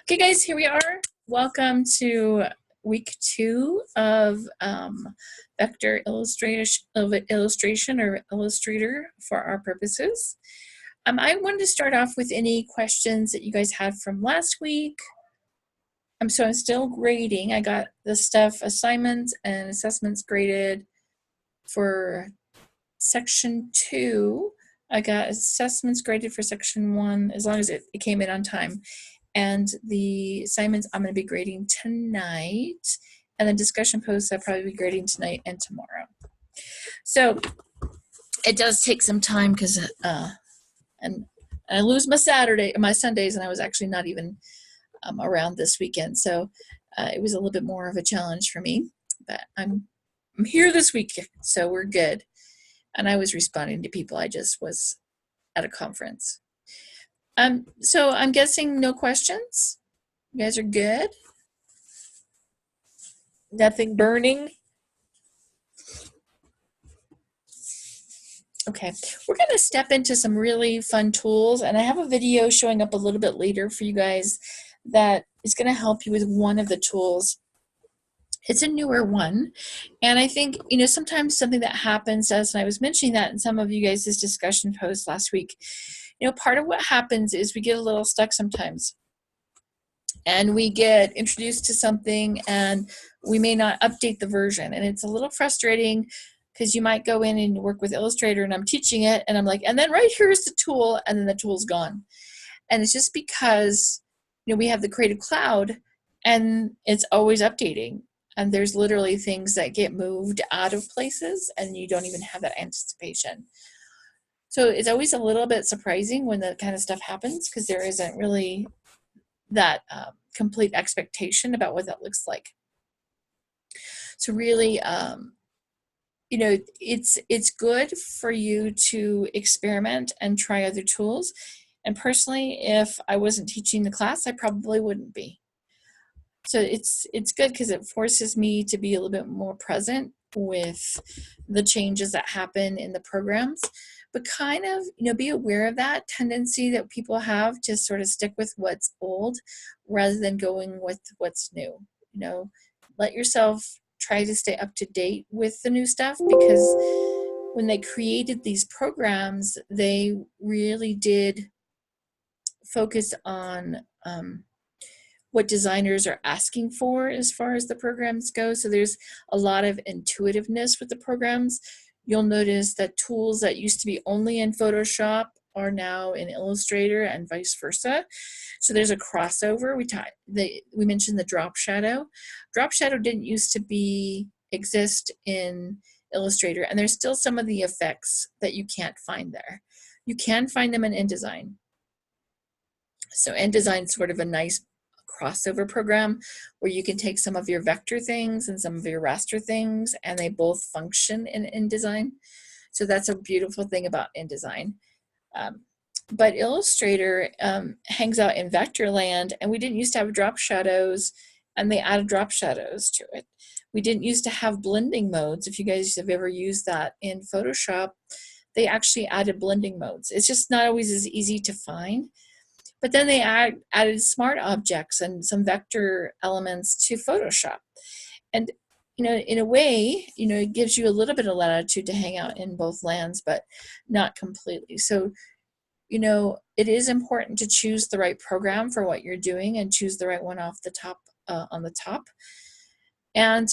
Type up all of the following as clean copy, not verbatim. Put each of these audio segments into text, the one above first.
Okay, guys, here we are. Welcome to week 2 of Vector illustration or Illustrator for our purposes. I wanted to start off with any questions that you guys had from last week. So I'm still grading. I got the stuff, assignments and assessments graded for section 2. I got assessments graded for section 1 as long as it came in on time. And the assignments I'm going to be grading tonight, and the discussion posts I'll probably be grading tonight and tomorrow. So it does take some time because and I lose my Sundays, and I was actually not even around this weekend. So it was a little bit more of a challenge for me, but I'm here this week, so we're good. And I was responding to people. I just was at a conference. So I'm guessing no questions. You guys are good. Nothing burning. Okay, we're going to step into some really fun tools, and I have a video showing up a little bit later for you guys that is going to help you with one of the tools. It's a newer one, and I think, sometimes something that happens to us, and I was mentioning that in some of you guys' discussion posts last week, part of what happens is we get a little stuck sometimes, and we get introduced to something, and we may not update the version, and it's a little frustrating because you might go in and work with Illustrator, and I'm teaching it, and I'm like, and then right here's the tool, and then the tool's gone. And it's just because, we have the Creative Cloud, and it's always updating. And there's literally things that get moved out of places, and you don't even have that anticipation. So it's always a little bit surprising when that kind of stuff happens, because there isn't really that complete expectation about what that looks like. So really, it's good for you to experiment and try other tools. And personally, if I wasn't teaching the class, I probably wouldn't be. So it's good because it forces me to be a little bit more present with the changes that happen in the programs, but kind of, be aware of that tendency that people have to sort of stick with what's old rather than going with what's new. Let yourself try to stay up to date with the new stuff, because when they created these programs, they really did focus on what designers are asking for as far as the programs go. So there's a lot of intuitiveness with the programs. You'll notice that tools that used to be only in Photoshop are now in Illustrator and vice versa. So there's a crossover. We mentioned the drop shadow. Drop shadow didn't used to exist in Illustrator, and there's still some of the effects that you can't find there. You can find them in InDesign. So InDesign is sort of a nice crossover program where you can take some of your vector things and some of your raster things, and they both function in InDesign. So that's a beautiful thing about InDesign. But Illustrator hangs out in vector land, and we didn't used to have drop shadows, and they added drop shadows to it. We didn't used to have blending modes. If you guys have ever used that in Photoshop, they actually added blending modes. It's just not always as easy to find. But then they added smart objects and some vector elements to Photoshop. And, in a way, it gives you a little bit of latitude to hang out in both lands, but not completely. So, it is important to choose the right program for what you're doing and choose the right one off the top, on the top. And,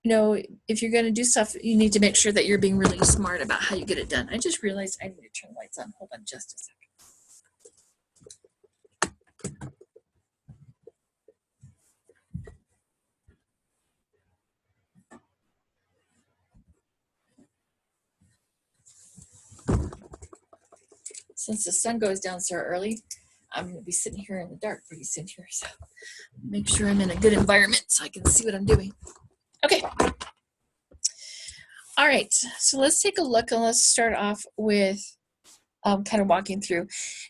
if you're going to do stuff, you need to make sure that you're being really smart about how you get it done. I just realized I need to turn the lights on. Hold on just a second. Since the sun goes down so early, I'm going to be sitting here in the dark pretty soon here, so make sure I'm in a good environment so I can see what I'm doing. Okay. All right, so let's take a look, and let's start off with kind of walking through.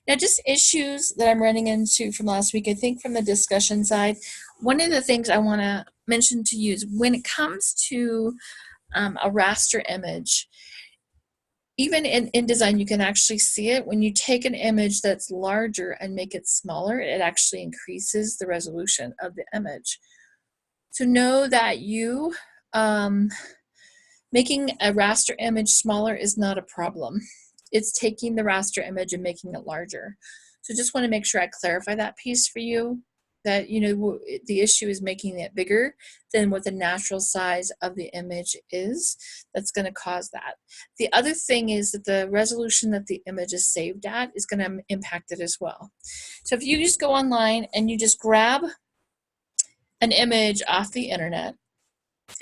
Now, just issues that I'm running into from last week, I think from the discussion side, one of the things I want to mention to you is when it comes to a raster image, even in InDesign, you can actually see it. When you take an image that's larger and make it smaller, it actually increases the resolution of the image. So know that you, making a raster image smaller is not a problem. It's taking the raster image and making it larger. So just want to make sure I clarify that piece for you, that the issue is making it bigger than what the natural size of the image is. That's going to cause that. The other thing is that the resolution that the image is saved at is going to impact it as well. So if you just go online and you just grab an image off the internet,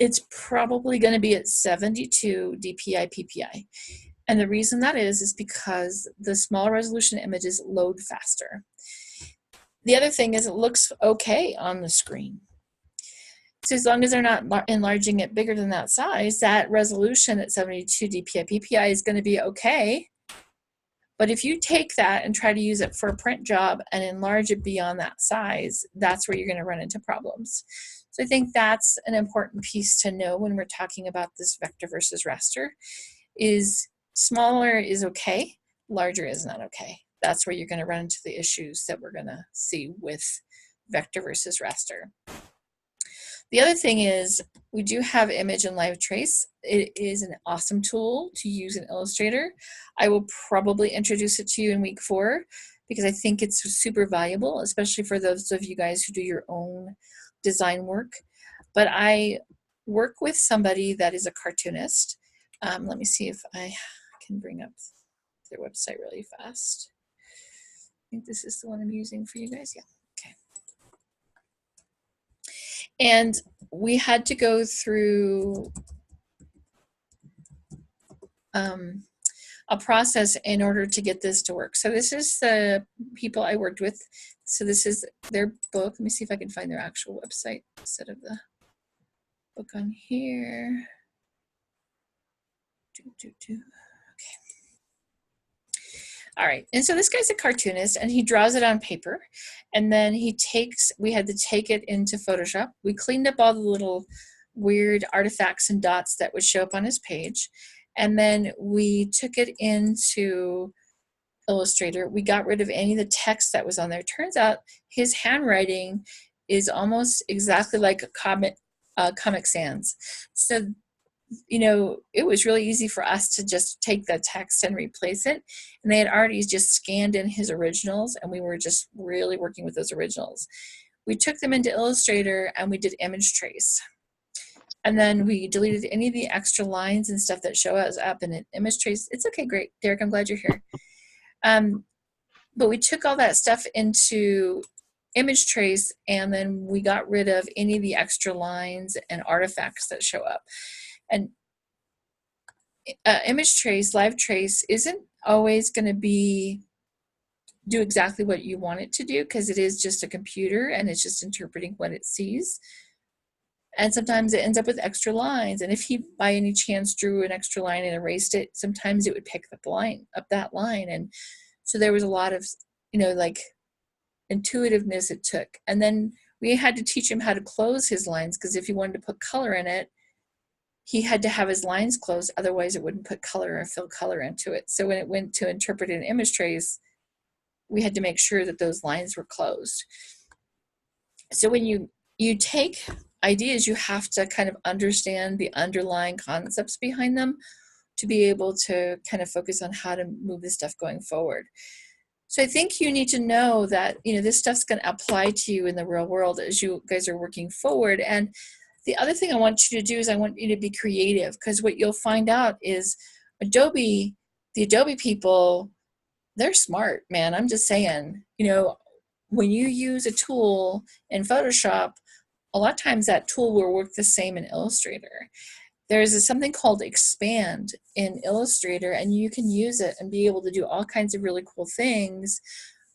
it's probably going to be at 72 DPI PPI. And the reason that is because the small resolution images load faster. The other thing is it looks okay on the screen. So as long as they're not enlarging it bigger than that size, that resolution at 72 DPI PPI is going to be okay. But if you take that and try to use it for a print job and enlarge it beyond that size, that's where you're going to run into problems. So I think that's an important piece to know when we're talking about this vector versus raster, is smaller is okay, larger is not okay. That's where you're going to run into the issues that we're going to see with vector versus raster. The other thing is we do have image and live trace. It is an awesome tool to use in Illustrator. I will probably introduce it to you in week 4 because I think it's super valuable, especially for those of you guys who do your own design work. But I work with somebody that is a cartoonist. Let me see if I can bring up their website really fast. I think this is the one I'm using for you guys. Yeah, okay. And we had to go through a process in order to get this to work. So this is the people I worked with. So this is their book. Let me see if I can find their actual website instead of the book on here. Okay. All right, and so this guy's a cartoonist and he draws it on paper, and then we had to take it into Photoshop. We cleaned up all the little weird artifacts and dots that would show up on his page, and then we took it into Illustrator. We got rid of any of the text that was on there. Turns out his handwriting is almost exactly like a Comic Sans. So it was really easy for us to just take the text and replace it. And they had already just scanned in his originals, and we were just really working with those originals. We took them into Illustrator and we did image trace. And then we deleted any of the extra lines and stuff that show us up in an image trace. It's okay, great. Derek, I'm glad you're here. But we took all that stuff into image trace, and then we got rid of any of the extra lines and artifacts that show up. And image trace, live trace isn't always going to do exactly what you want it to do, because it is just a computer and it's just interpreting what it sees. And sometimes it ends up with extra lines. And if he by any chance drew an extra line and erased it, sometimes it would pick up that line. And so there was a lot of, like intuitiveness it took. And then we had to teach him how to close his lines, because if he wanted to put color in it, he had to have his lines closed, otherwise it wouldn't put color or fill color into it. So when it went to interpret an image trace, we had to make sure that those lines were closed. So when you take ideas, you have to kind of understand the underlying concepts behind them to be able to kind of focus on how to move this stuff going forward. So I think you need to know that, this stuff's going to apply to you in the real world as you guys are working forward. And the other thing I want you to do is I want you to be creative, because what you'll find out is the Adobe people, they're smart, man. I'm just saying, when you use a tool in Photoshop, a lot of times that tool will work the same in Illustrator. There's something called Expand in Illustrator, and you can use it and be able to do all kinds of really cool things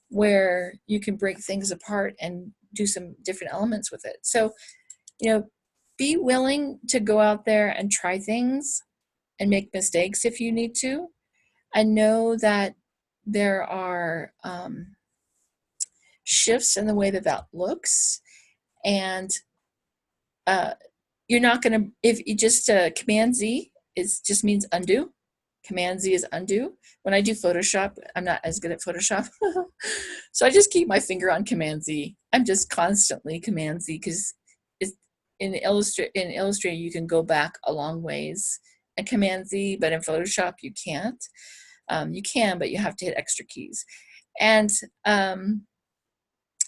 where you can break things apart and do some different elements with it. So, be willing to go out there and try things and make mistakes if you need to. I know that there are shifts in the way that looks, and you're not going to, if you just Command Z just means undo. Command Z is undo. When I do Photoshop, I'm not as good at Photoshop. So I just keep my finger on Command Z. I'm just constantly Command Z because in Illustrator you can go back a long ways and Command Z, but in Photoshop you can't. You can, but you have to hit extra keys. And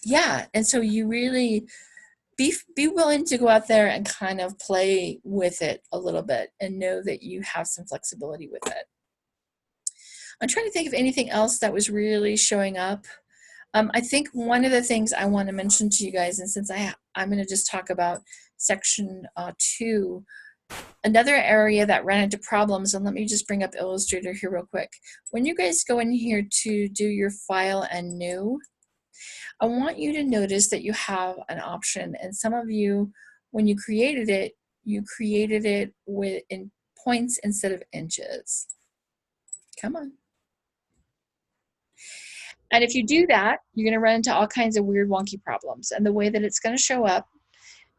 yeah, and so you really be willing to go out there and kind of play with it a little bit and know that you have some flexibility with it. I'm trying to think of anything else that was really showing up. I think one of the things I want to mention to you guys, and since I'm going to just talk about section 2, another area that ran into problems, and let me just bring up Illustrator here real quick. When you guys go in here to do your file and new, I want you to notice that you have an option, and some of you, when you created it in points instead of inches. Come on. And if you do that, you're going to run into all kinds of weird wonky problems. And the way that it's going to show up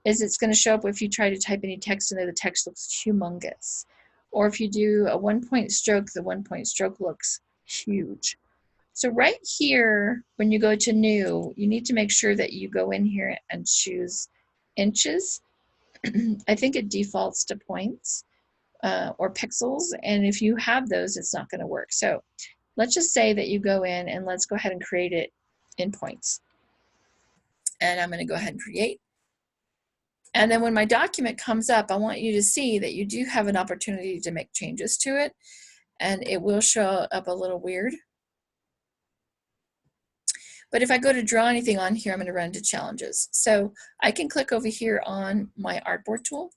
is it's going to show up if you try to type any text in there, the text looks humongous. Or if you do a 1-point stroke, the 1-point stroke looks huge. So right here, when you go to new, you need to make sure that you go in here and choose inches. I think it defaults to points or pixels. And if you have those, it's not going to work. So let's just say that you go in and let's go ahead and create it in points. And I'm going to go ahead and create. And then when my document comes up, I want you to see that you do have an opportunity to make changes to it. And it will show up a little weird. But if I go to draw anything on here, I'm going to run into challenges. So I can click over here on my artboard tool.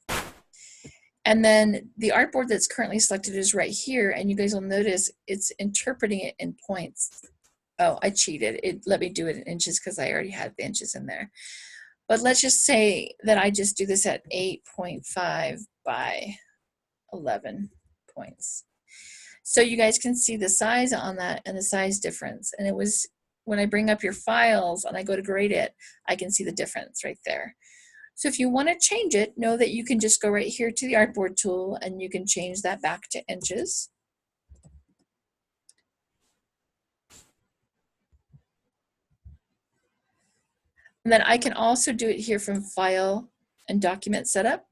And then the artboard that's currently selected is right here. And you guys will notice it's interpreting it in points. Oh, I cheated. It let me do it in inches because I already had the inches in there. But let's just say that I just do this at 8.5 by 11 points. So you guys can see the size on that and the size difference. And it was when I bring up your files and I go to grade it, I can see the difference right there. So if you want to change it, know that you can just go right here to the artboard tool and you can change that back to inches. And then I can also do it here from File and Document Setup.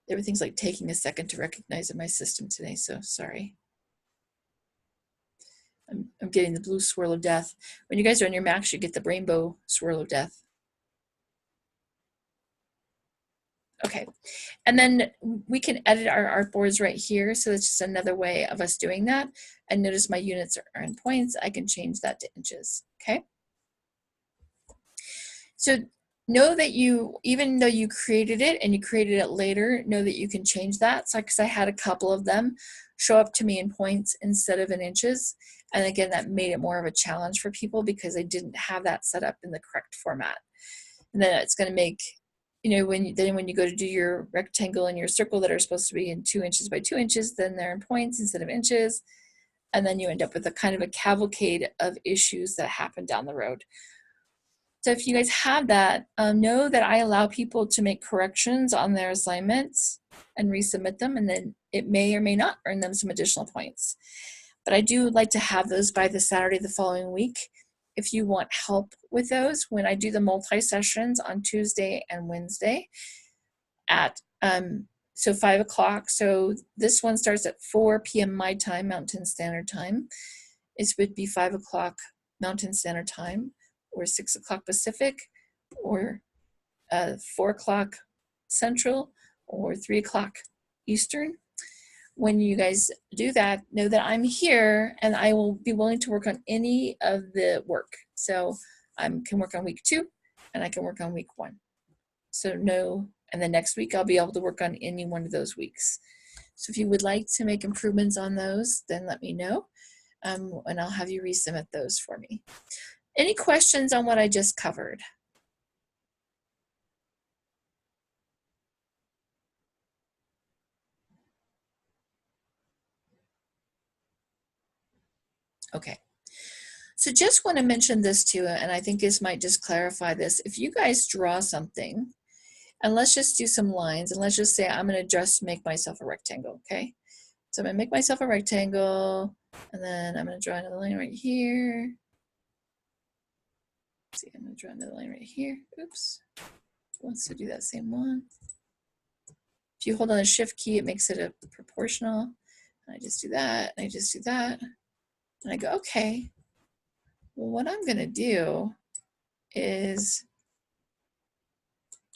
Everything's like taking a second to recognize in my system today, so sorry. I'm getting the blue swirl of death. When you guys are on your Macs, you get the rainbow swirl of death. Okay, and then we can edit our artboards right here. So it's just another way of us doing that. And notice my units are in points. I can change that to inches, okay? So know that you, even though you created it and you created it later, know that you can change that. So because I had a couple of them show up to me in points instead of in inches. And again, that made it more of a challenge for people because I didn't have that set up in the correct format. And then it's going to make, you know, when you go to do your rectangle and your circle that are supposed to be in 2 inches by 2 inches, then they're in points instead of inches. And then you end up with a kind of a cavalcade of issues that happen down the road. So if you guys have that, know that I allow people to make corrections on their assignments and resubmit them, and then it may or may not earn them some additional points. But I do like to have those by the Saturday the following week. If you want help with those, when I do the multi-sessions on Tuesday and Wednesday at so 5 o'clock. So this one starts at 4 p.m. my time, Mountain Standard Time. It would be 5 o'clock Mountain Standard Time, or 6 o'clock Pacific, or 4 o'clock Central, or 3 o'clock Eastern. When you guys do that, know that I'm here and I will be willing to work on any of the work. So I can work on week 2 and I can work on week 1. So know, and then next week I'll be able to work on any one of those weeks. So if you would like to make improvements on those, then let me know, and I'll have you resubmit those for me. Any questions on what I just covered? Okay. So just want to mention this too, and I think this might just clarify this. If you guys draw something And let's just do some lines, and let's just say I'm going to just make myself a rectangle, okay? So I'm going to make myself a rectangle, and then I'm going to draw another line right here. Let's see, I'm going to draw another line right here. Oops. Wants to do that same one. If you hold on the shift key, it makes it a proportional. And I just do that, and I just do that. And I go, okay. Well, what I'm going to do is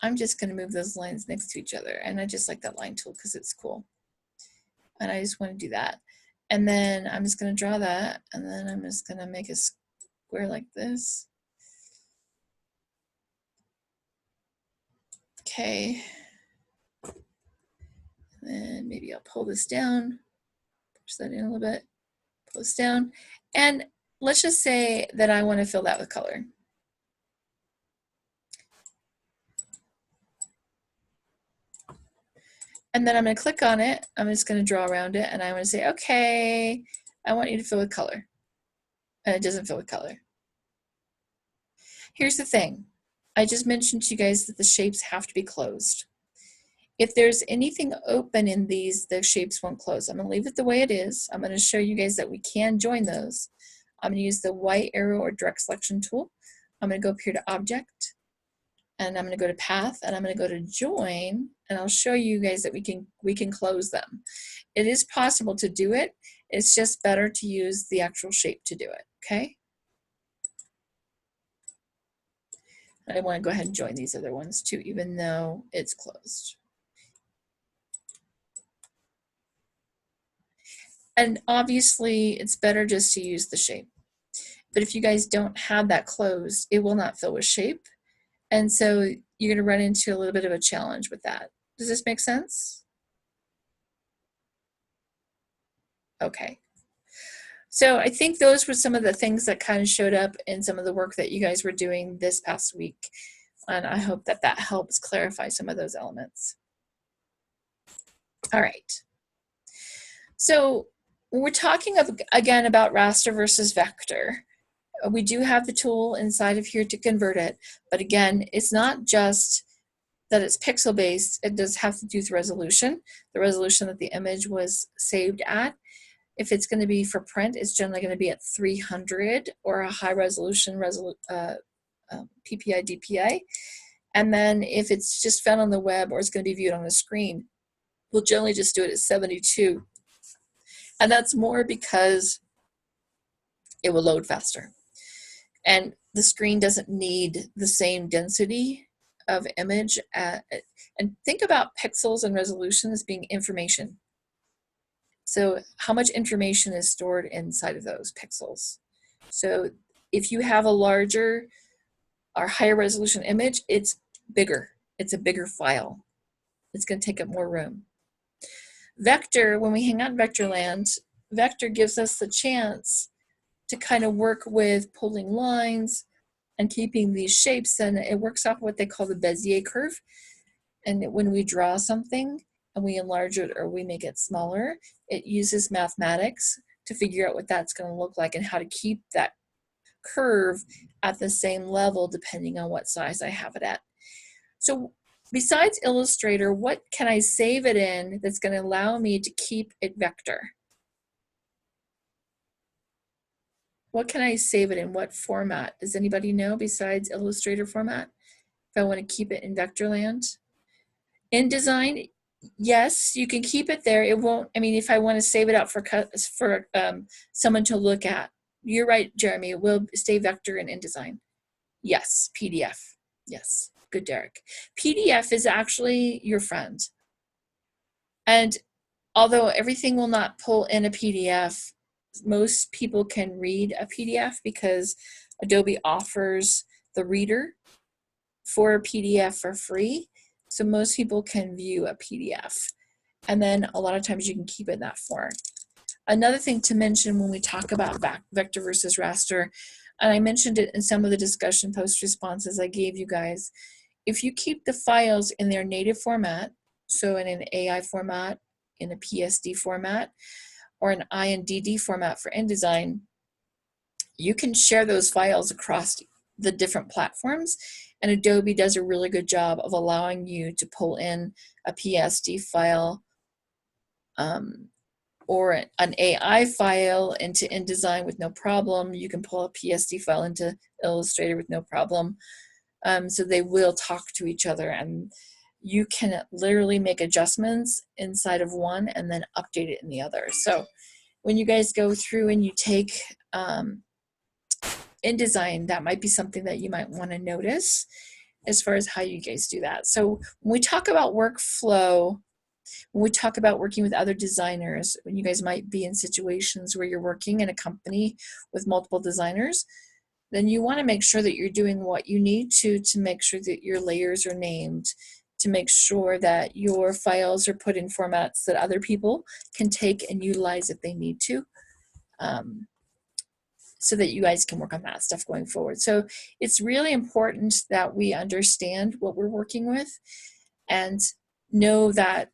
I'm just going to move those lines next to each other. And I just like that line tool because it's cool. And I just want to do that. And then I'm just going to draw that. And then I'm just going to make a square like this. Okay. And then maybe I'll pull this down. Push that in a little bit. Pull this down. And let's just say that I want to fill that with color. And then I'm going to click on it. I'm just going to draw around it. And I want to say, okay, I want you to fill with color. And it doesn't fill with color. Here's the thing. I just mentioned to you guys that the shapes have to be closed. If there's anything open in these, the shapes won't close. I'm going to leave it the way it is. I'm going to show you guys that we can join those. I'm going to use the white arrow or direct selection tool. I'm going to go up here to Object, and I'm going to go to Path, and I'm going to go to Join, and I'll show you guys that we can close them. It is possible to do it. It's just better to use the actual shape to do it, okay? I want to go ahead and join these other ones too, even though it's closed. And obviously, it's better just to use the shape. But if you guys don't have that closed, it will not fill with shape. And so you're going to run into a little bit of a challenge with that. Does this make sense? Okay. So I think those were some of the things that kind of showed up in some of the work that you guys were doing this past week. And I hope that that helps clarify some of those elements. All right. So we're talking again about raster versus vector. We do have the tool inside of here to convert it, but again, it's not just that it's pixel based, it does have to do with resolution, the resolution that the image was saved at. If it's going to be for print, it's generally going to be at 300 or a high resolution PPI, DPI. And then if it's just found on the web or it's going to be viewed on the screen, we'll generally just do it at 72. And that's more because it will load faster. And the screen doesn't need the same density of image. And think about pixels and resolution as being information. So how much information is stored inside of those pixels? So if you have a larger or higher resolution image, it's bigger. It's a bigger file. It's going to take up more room. Vector, when we hang out in Vectorland, Vector gives us the chance to kind of work with pulling lines and keeping these shapes, and it works off what they call the Bezier curve. And when we draw something and we enlarge it or we make it smaller, it uses mathematics to figure out what that's going to look like and how to keep that curve at the same level depending on what size I have it at. So besides Illustrator, what can I save it in that's going to allow me to keep it vector? What can I save it in? What format? Does anybody know besides Illustrator format? If I want to keep it in Vectorland. InDesign, yes, you can keep it there. It won't, I mean, if I want to save it out for someone to look at. You're right, Jeremy, it will stay vector in InDesign. Yes, PDF, yes, good Derek. PDF is actually your friend. And although everything will not pull in a PDF, most people can read a PDF because Adobe offers the reader for a PDF for free. So most people can view a PDF. And then a lot of times you can keep it in that form. Another thing to mention when we talk about vector versus raster, and I mentioned it in some of the discussion post responses I gave you guys, if you keep the files in their native format, so in an AI format, in a PSD format, or an INDD format for InDesign, you can share those files across the different platforms And Adobe does a really good job of allowing you to pull in a PSD file or an AI file into InDesign with no problem. You can pull a PSD file into Illustrator with no problem. So they will talk to each other, and you can literally make adjustments inside of one and then update it in the other. So when you guys go through and you take InDesign, that might be something that you might want to notice as far as how you guys do that. So when we talk about workflow, when we talk about working with other designers, when you guys might be in situations where you're working in a company with multiple designers, then you want to make sure that you're doing what you need to make sure that your layers are named, to make sure that your files are put in formats that other people can take and utilize if they need to, so that you guys can work on that stuff going forward. So it's really important that we understand what we're working with and know that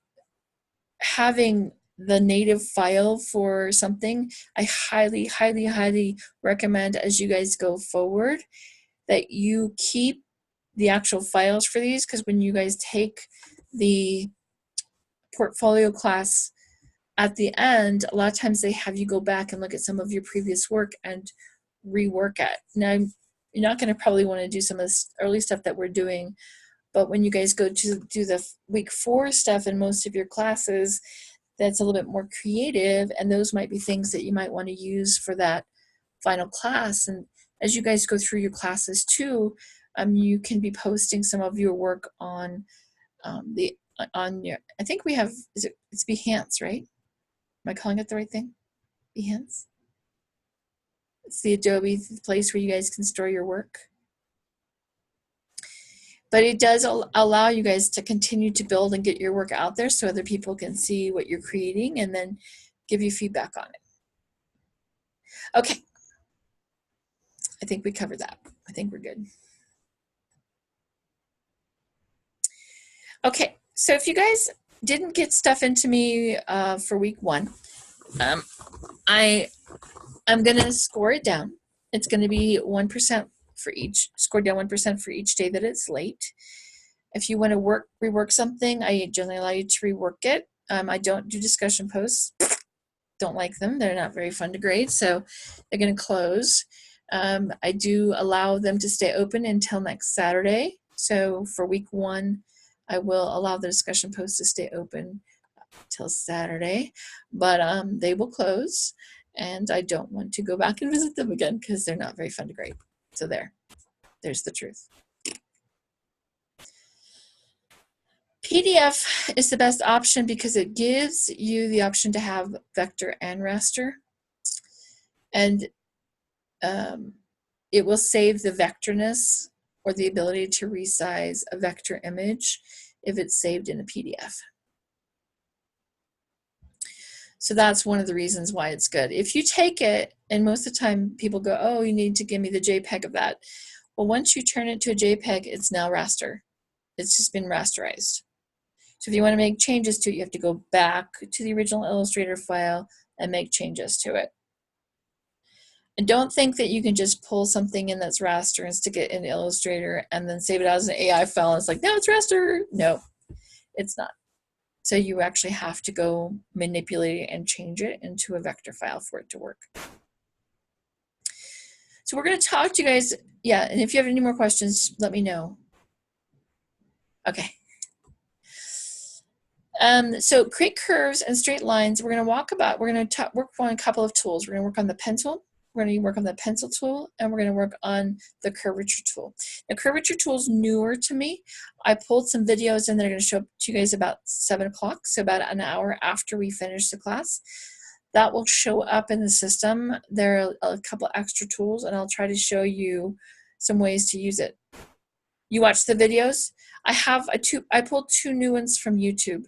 having the native file for something, I highly, highly, highly recommend as you guys go forward that you keep the actual files for these, because when you guys take the portfolio class at the end, a lot of times they have you go back and look at some of your previous work and rework it. Now, you're not going to probably want to do some of this early stuff that we're doing, but when you guys go to do the week 4 stuff in most of your classes, that's a little bit more creative, and those might be things that you might want to use for that final class. And as you guys go through your classes too, you can be posting some of your work on your, I think we have, it's Behance, right? Am I calling it the right thing? Behance? It's the Adobe place where you guys can store your work. But it does allow you guys to continue to build and get your work out there so other people can see what you're creating and then give you feedback on it. Okay. I think we covered that. I think we're good. Okay, so if you guys didn't get stuff into me for week 1, I'm going to score it down. It's going to be 1% for each, scored down 1% for each day that it's late. If you want to rework something, I generally allow you to rework it. I don't do discussion posts. Don't like them. They're not very fun to grade, so they're going to close. I do allow them to stay open until next Saturday. So for week 1, I will allow the discussion posts to stay open till Saturday, but they will close, and I don't want to go back and visit them again because they're not very fun to grade. So there's the truth. PDF is the best option because it gives you the option to have vector and raster, and it will save the vectorness or the ability to resize a vector image if it's saved in a PDF. So that's one of the reasons why it's good. If you take it, and most of the time people go, oh, you need to give me the JPEG of that. Well, once you turn it to a JPEG, it's now raster. It's just been rasterized. So if you want to make changes to it, you have to go back to the original Illustrator file and make changes to it. And don't think that you can just pull something in that's raster and stick it in Illustrator and then save it as an AI file. And it's like, no, it's raster. No, it's not. So you actually have to go manipulate it and change it into a vector file for it to work. So we're going to talk to you guys. Yeah, and if you have any more questions, let me know. Okay. So create curves and straight lines. We're going to work on a couple of tools. We're going to work on the pen tool. We're going to work on the pencil tool, and we're going to work on the curvature tool. The curvature tool is newer to me. I pulled some videos and they're going to show up to you guys about 7 o'clock, so about an hour after we finish the class. That will show up in the system. There are a couple extra tools, and I'll try to show you some ways to use it. You watch the videos. I pulled 2 new ones from YouTube.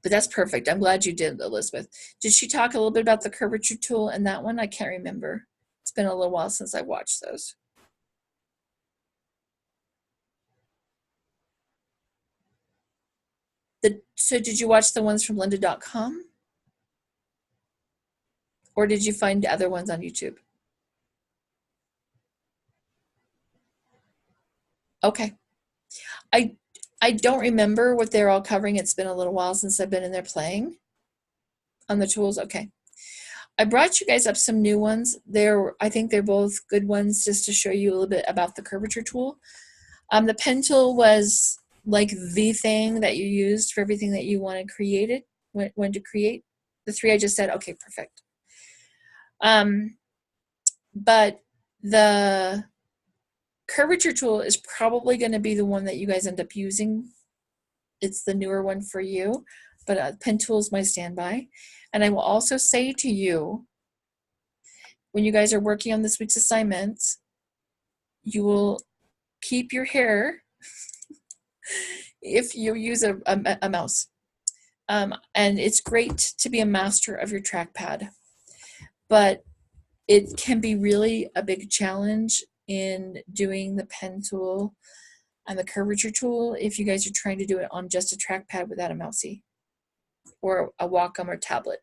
But that's perfect. I'm glad you did, Elizabeth. Did she talk a little bit about the curvature tool and that one? I can't remember. It's been a little while since I watched those. So did you watch the ones from lynda.com? Or did you find other ones on YouTube? Okay. I don't remember what they're all covering. It's been a little while since I've been in there playing on the tools. Okay. I brought you guys up some new ones. I think they're both good ones just to show you a little bit about the curvature tool. The pen tool was like the thing that you used for everything that you want to create it, when to create. The three I just said, okay, perfect. But the curvature tool is probably going to be the one that you guys end up using. It's the newer one for you, but pen tool is my standby. And I will also say to you, when you guys are working on this week's assignments, you will keep your hair if you use a mouse. And it's great to be a master of your trackpad, but it can be really a big challenge in doing the pen tool and the curvature tool if you guys are trying to do it on just a trackpad without a mousey or a Wacom or tablet.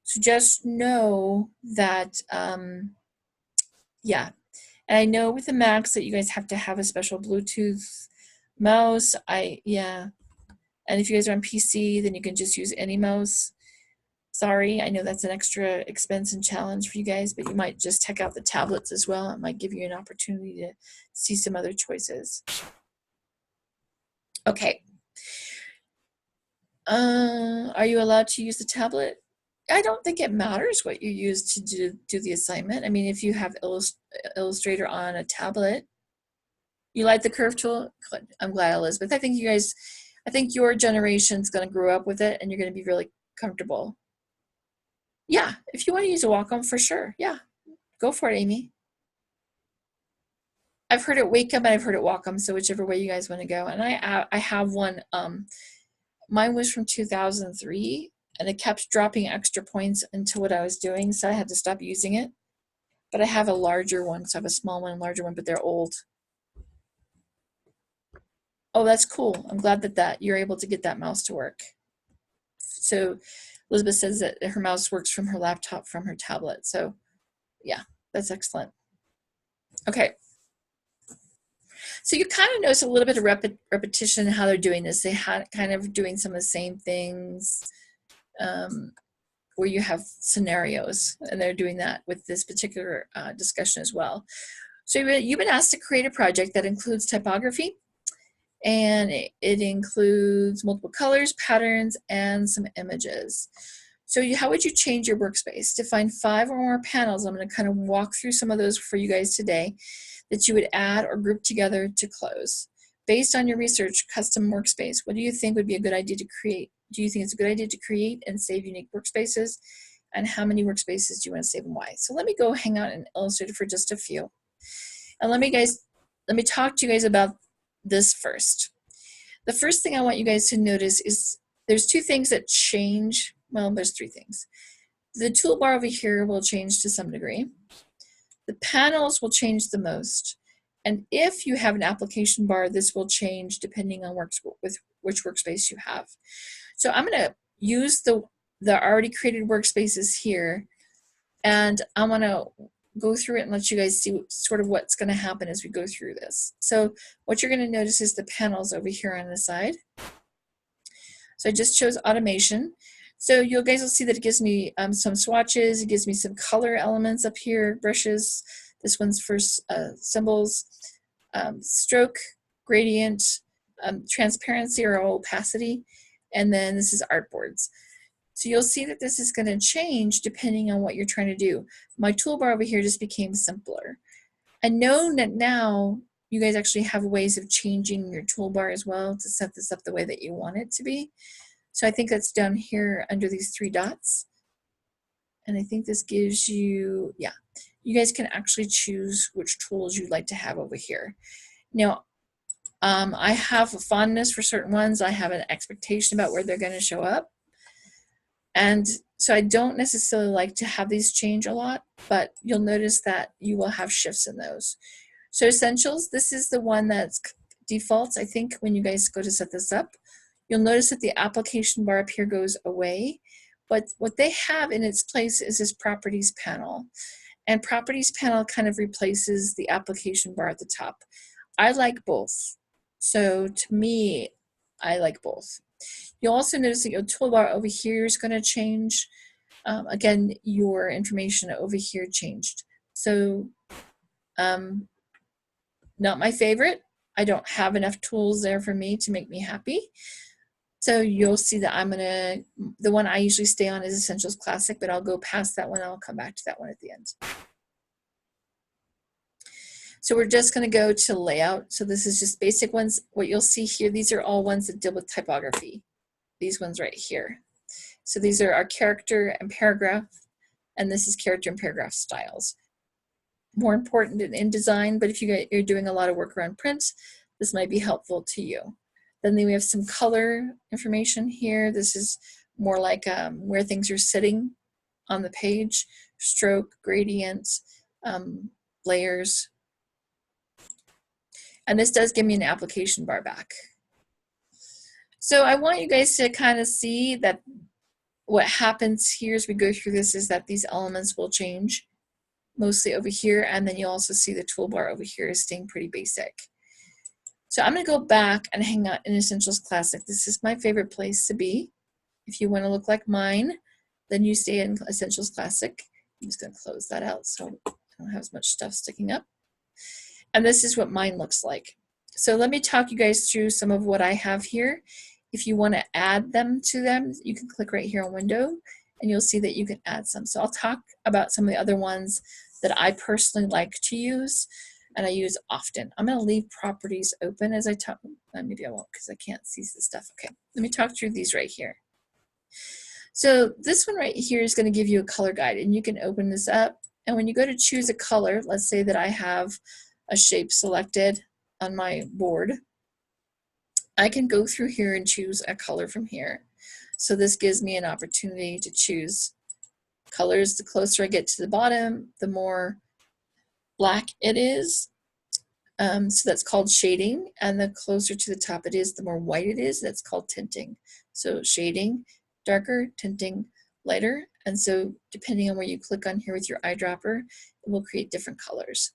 So just know that, yeah. And I know with the Macs that you guys have to have a special Bluetooth mouse. Yeah. And if you guys are on PC, then you can just use any mouse. Sorry, I know that's an extra expense and challenge for you guys, but you might just check out the tablets as well. It might give you an opportunity to see some other choices. Okay. Are you allowed to use the tablet? I don't think it matters what you use to do the assignment. I mean, if you have Illustrator on a tablet, you like the curve tool? Good. I'm glad, Elizabeth. I think your generation's going to grow up with it and you're going to be really comfortable. Yeah, if you want to use a Wacom, for sure. Yeah, go for it, Amy. I've heard it Wacom and I've heard it Wacom, so whichever way you guys want to go. And I have one. Mine was from 2003, and it kept dropping extra points into what I was doing, so I had to stop using it. But I have a larger one, so I have a small one and larger one, but they're old. Oh, that's cool. I'm glad that you're able to get that mouse to work. So Elizabeth says that her mouse works from her laptop, from her tablet. So yeah, that's excellent. Okay. So you kind of notice a little bit of repetition in how they're doing this. They had kind of doing some of the same things where you have scenarios, and they're doing that with this particular discussion as well. So you've been asked to create a project that includes typography, and it includes multiple colors, patterns, and some images. So how would you change your workspace? To find 5 or more panels, I'm going to kind of walk through some of those for you guys today that you would add or group together to close. Based on your research, custom workspace, what do you think would be a good idea to create? Do you think it's a good idea to create and save unique workspaces? And how many workspaces do you want to save and why? So let me go hang out in Illustrator for just a few. And let me talk to you guys about this first. The first thing I want you guys to notice is there's 2 things that change. Well, there's 3 things. The toolbar over here will change to some degree. The panels will change the most. And if you have an application bar, this will change depending on which workspace you have. So I'm going to use the already created workspaces here, and I want to go through it and let you guys see sort of what's going to happen as we go through this. So what you're going to notice is the panels over here on the side. So I just chose automation. So you guys will see that it gives me some swatches. It gives me some color elements up here, brushes. This one's for symbols, stroke, gradient, transparency or opacity, and then this is artboards. So you'll see that this is going to change depending on what you're trying to do. My toolbar over here just became simpler. And know that now you guys actually have ways of changing your toolbar as well to set this up the way that you want it to be. So I think that's down here under these 3 dots. And I think this gives you, yeah, you guys can actually choose which tools you'd like to have over here. Now, I have a fondness for certain ones. I have an expectation about where they're going to show up. And so I don't necessarily like to have these change a lot, but you'll notice that you will have shifts in those. So Essentials, this is the one that's defaults. I think when you guys go to set this up, you'll notice that the application bar up here goes away. But what they have in its place is this Properties panel. And Properties panel kind of replaces the application bar at the top. I like both. So to me, I like both. You'll also notice that your toolbar over here is going to change. Again, your information over here changed. So not my favorite. I don't have enough tools there for me to make me happy. So you'll see that the one I usually stay on is Essentials Classic, but I'll go past that one. I'll come back to that one at the end. So we're just going to go to layout. So this is just basic ones. What you'll see here, these are all ones that deal with typography. These ones right here. So these are our character and paragraph, and this is character and paragraph styles. More important in InDesign, but if you're doing a lot of work around print, this might be helpful to you. Then we have some color information here. This is more like where things are sitting on the page, stroke, gradient, layers. And this does give me an application bar back. So I want you guys to kind of see that what happens here as we go through this is that these elements will change mostly over here, and then you'll also see the toolbar over here is staying pretty basic. So I'm going to go back and hang out in Essentials Classic. This is my favorite place to be. If you want to look like mine, then you stay in Essentials Classic. I'm just going to close that out so I don't have as much stuff sticking up. And this is what mine looks like. So let me talk you guys through some of what I have here. If you want to add them to them, you can click right here on Window, and you'll see that you can add some. So I'll talk about some of the other ones that I personally like to use and I use often. I'm going to leave properties open as I talk. Maybe I won't because I can't see the stuff. Okay, let me talk through these right here. So this one right here is going to give you a color guide, and you can open this up. And when you go to choose a color, let's say that I have a shape selected on my board, I can go through here and choose a color from here. So this gives me an opportunity to choose colors. The closer I get to the bottom, the more black it is. So that's called shading. And the closer to the top it is, the more white it is. That's called tinting. So shading, darker, tinting, lighter. And so depending on where you click on here with your eyedropper, it will create different colors.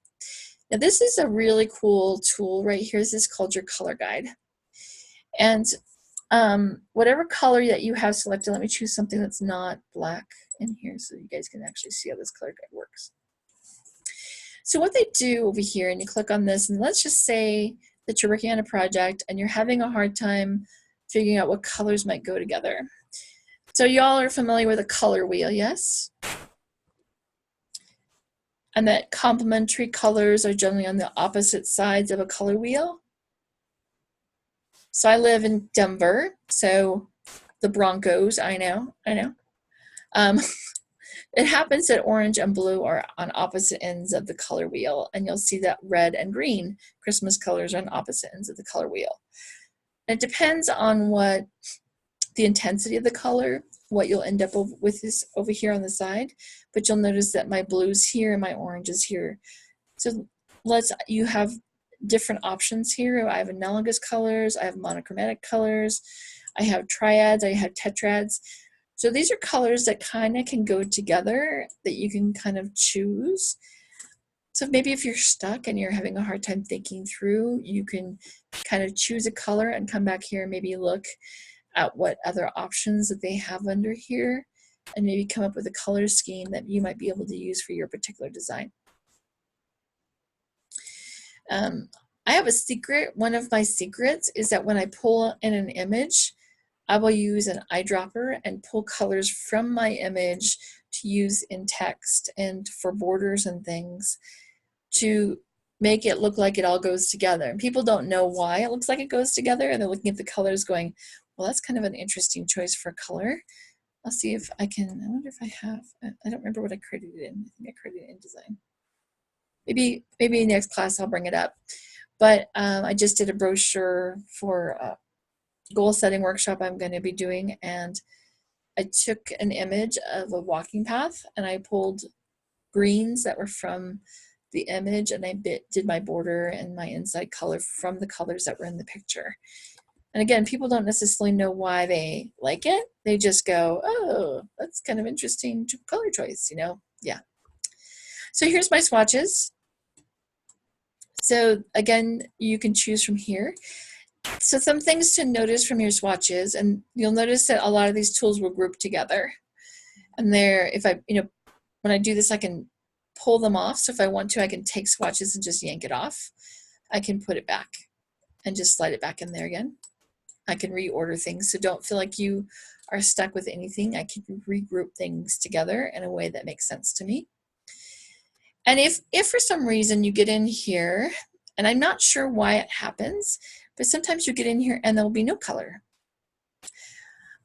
Now this is a really cool tool right here. This is called your color guide. And whatever color that you have selected, let me choose something that's not black in here so you guys can actually see how this color guide works. So what they do over here, and you click on this, and let's just say that you're working on a project and you're having a hard time figuring out what colors might go together. So y'all are familiar with a color wheel, yes? And that complementary colors are generally on the opposite sides of a color wheel. So I live in Denver, so the Broncos, I know. It happens that orange and blue are on opposite ends of the color wheel, and you'll see that red and green, Christmas colors, are on opposite ends of the color wheel. And it depends on what the intensity of the color, what you'll end up with is over here on the side, but you'll notice that my blue's here and my orange is here. So you have different options here. I have analogous colors, I have monochromatic colors, I have triads, I have tetrads. So these are colors that kind of can go together that you can kind of choose. So maybe if you're stuck and you're having a hard time thinking through, you can kind of choose a color and come back here and maybe look at what other options that they have under here and maybe come up with a color scheme that you might be able to use for your particular design. I have a secret. One of my secrets is that when I pull in an image, I will use an eyedropper and pull colors from my image to use in text and for borders and things to make it look like it all goes together. And people don't know why it looks like it goes together, and they're looking at the colors going, well, that's kind of an interesting choice for color. I'll see if I can, I wonder if I have, I don't remember what I created it in. I think I created it in InDesign. Maybe next class I'll bring it up. But I just did a brochure for a goal setting workshop I'm going to be doing, and I took an image of a walking path and I pulled greens that were from the image, and I did my border and my inside color from the colors that were in the picture. And again, people don't necessarily know why they like it. They just go, oh, that's kind of interesting color choice, you know? Yeah. So here's my swatches. So again, you can choose from here. So some things to notice from your swatches, and you'll notice that a lot of these tools will group together. And there, if I, when I do this, I can pull them off. So if I want to, I can take swatches and just yank it off. I can put it back and just slide it back in there again. I can reorder things. So don't feel like you are stuck with anything. I can regroup things together in a way that makes sense to me. And if for some reason you get in here, and I'm not sure why it happens, but sometimes you get in here and there will be no color.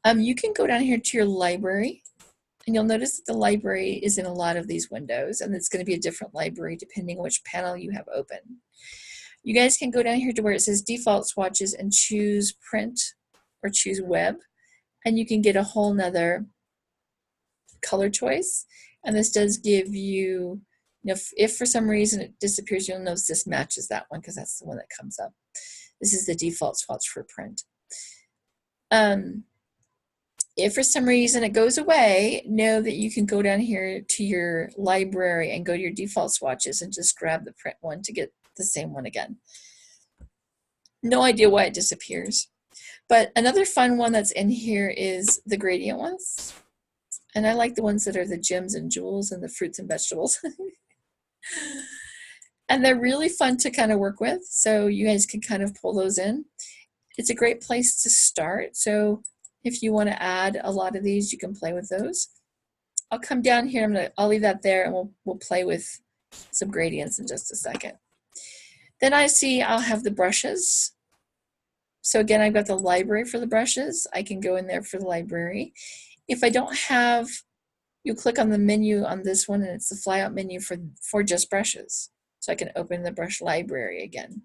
You can go down here to your library, and you'll notice that the library is in a lot of these windows, and it's going to be a different library depending on which panel you have open. You guys can go down here to where it says default swatches and choose print or choose web, and you can get a whole nother color choice. And this does give you, if for some reason it disappears, you'll notice this matches that one because that's the one that comes up. This is the default swatch for print. If for some reason it goes away, know that you can go down here to your library and go to your default swatches and just grab the print one to get the same one again. No idea why it disappears. But another fun one that's in here is the gradient ones. And I like the ones that are the gems and jewels and the fruits and vegetables. And they're really fun to kind of work with. So you guys can kind of pull those in. It's a great place to start. So if you want to add a lot of these, you can play with those. I'll come down here. I'll leave that there, and we'll play with some gradients in just a second. Then I see I'll have the brushes. So again, I've got the library for the brushes. I can go in there for the library. If I don't have, you click on the menu on this one, and it's the flyout menu for just brushes. So I can open the brush library again.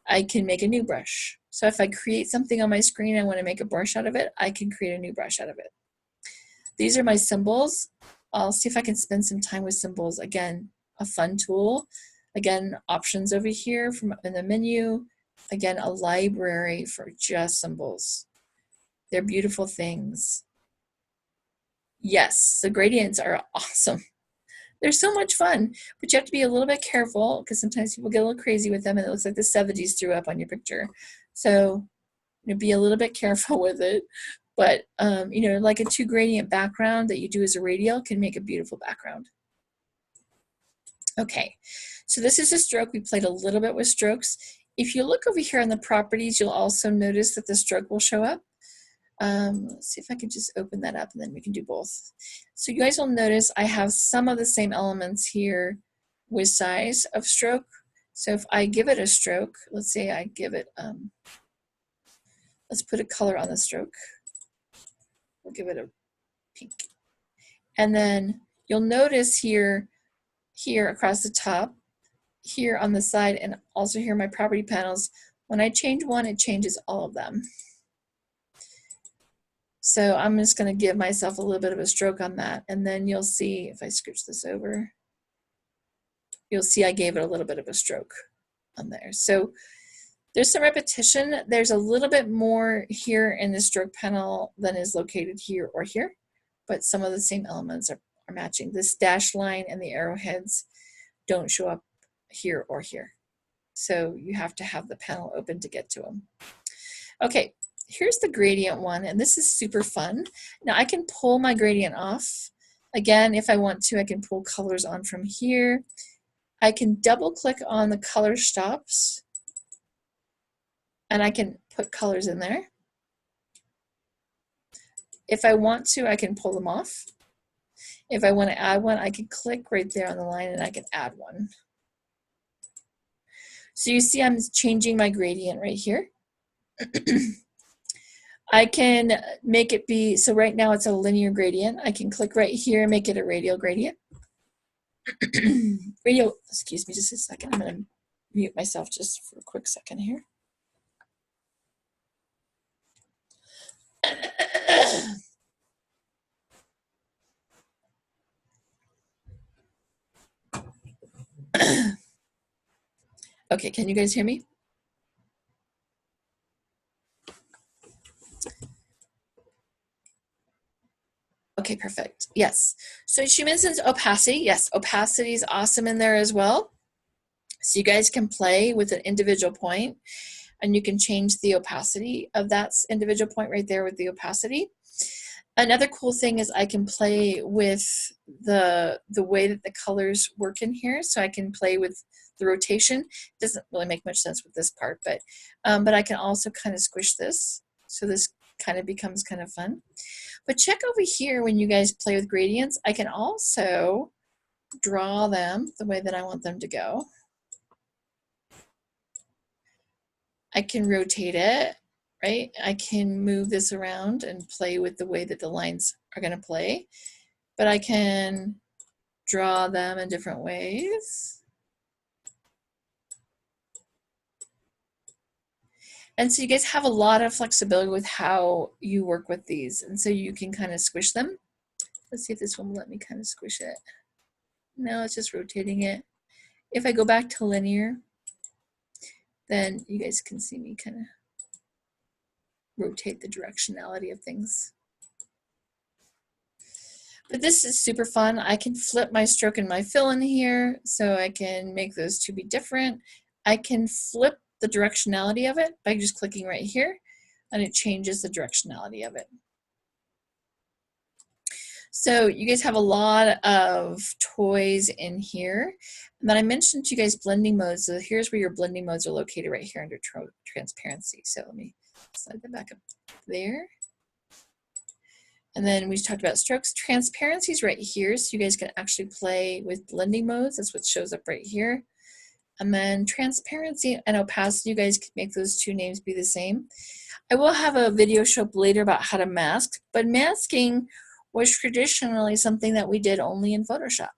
I can make a new brush. So if I create something on my screen, I want to make a brush out of it, I can create a new brush out of it. These are my symbols. I'll see if I can spend some time with symbols. Again, a fun tool. Again, options over here in the menu. Again, a library for just symbols. They're beautiful things. Yes, the gradients are awesome. They're so much fun, but you have to be a little bit careful because sometimes people get a little crazy with them and it looks like the 70s threw up on your picture. So be a little bit careful with it. But, like a 2 gradient background that you do as a radial can make a beautiful background. Okay, so this is a stroke. We played a little bit with strokes. If you look over here on the properties, you'll also notice that the stroke will show up. Let's see if I can just open that up and then we can do both. So you guys will notice I have some of the same elements here with size of stroke. So if I give it a stroke, let's say I give it, let's put a color on the stroke. We'll give it a pink. And then you'll notice here across the top, here on the side, and also here in my property panels, when I change one, it changes all of them. So I'm just going to give myself a little bit of a stroke on that. And then you'll see, if I scooch this over, you'll see I gave it a little bit of a stroke on there. So there's some repetition. There's a little bit more here in the stroke panel than is located here or here, but some of the same elements are matching. This dash line and the arrowheads don't show up here or here. So you have to have the panel open to get to them. Okay. Here's the gradient one, and this is super fun. Now I can pull my gradient off. Again, if I want to, I can pull colors on from here. I can double click on the color stops, and I can put colors in there. If I want to, I can pull them off. If I want to add one, I can click right there on the line and I can add one. So you see I'm changing my gradient right here. I can make it be, so right now it's a linear gradient. I can click right here and make it a radial gradient. Radial, excuse me just a second. I'm going to mute myself just for a quick second here. Okay, can you guys hear me? Okay, perfect. Yes. So she mentions opacity. Yes, opacity is awesome in there as well. So you guys can play with an individual point, and you can change the opacity of that individual point right there with the opacity. Another cool thing is I can play with the way that the colors work in here. So I can play with the rotation. It doesn't really make much sense with this part, but I can also kind of squish this. So this kind of becomes kind of fun. But check over here when you guys play with gradients, I can also draw them the way that I want them to go. I can rotate it, right? I can move this around and play with the way that the lines are going to play, but I can draw them in different ways. And so you guys have a lot of flexibility with how you work with these, and so you can kind of squish them. Let's see if this one will let me kind of squish it. No, it's just rotating it. If I go back to linear, then you guys can see me kind of rotate the directionality of things. But this is super fun. I can flip my stroke and my fill in here, so I can make those two be different. I can flip the directionality of it by just clicking right here, and it changes the directionality of it. So you guys have a lot of toys in here. And then I mentioned to you guys blending modes. So here's where your blending modes are located right here under transparency. So let me slide that back up there. And then we talked about strokes. Transparency is right here, so you guys can actually play with blending modes. That's what shows up right here. And then transparency and opacity, you guys can make those two names be the same. I will have a video show up later about how to mask, but masking was traditionally something that we did only in Photoshop.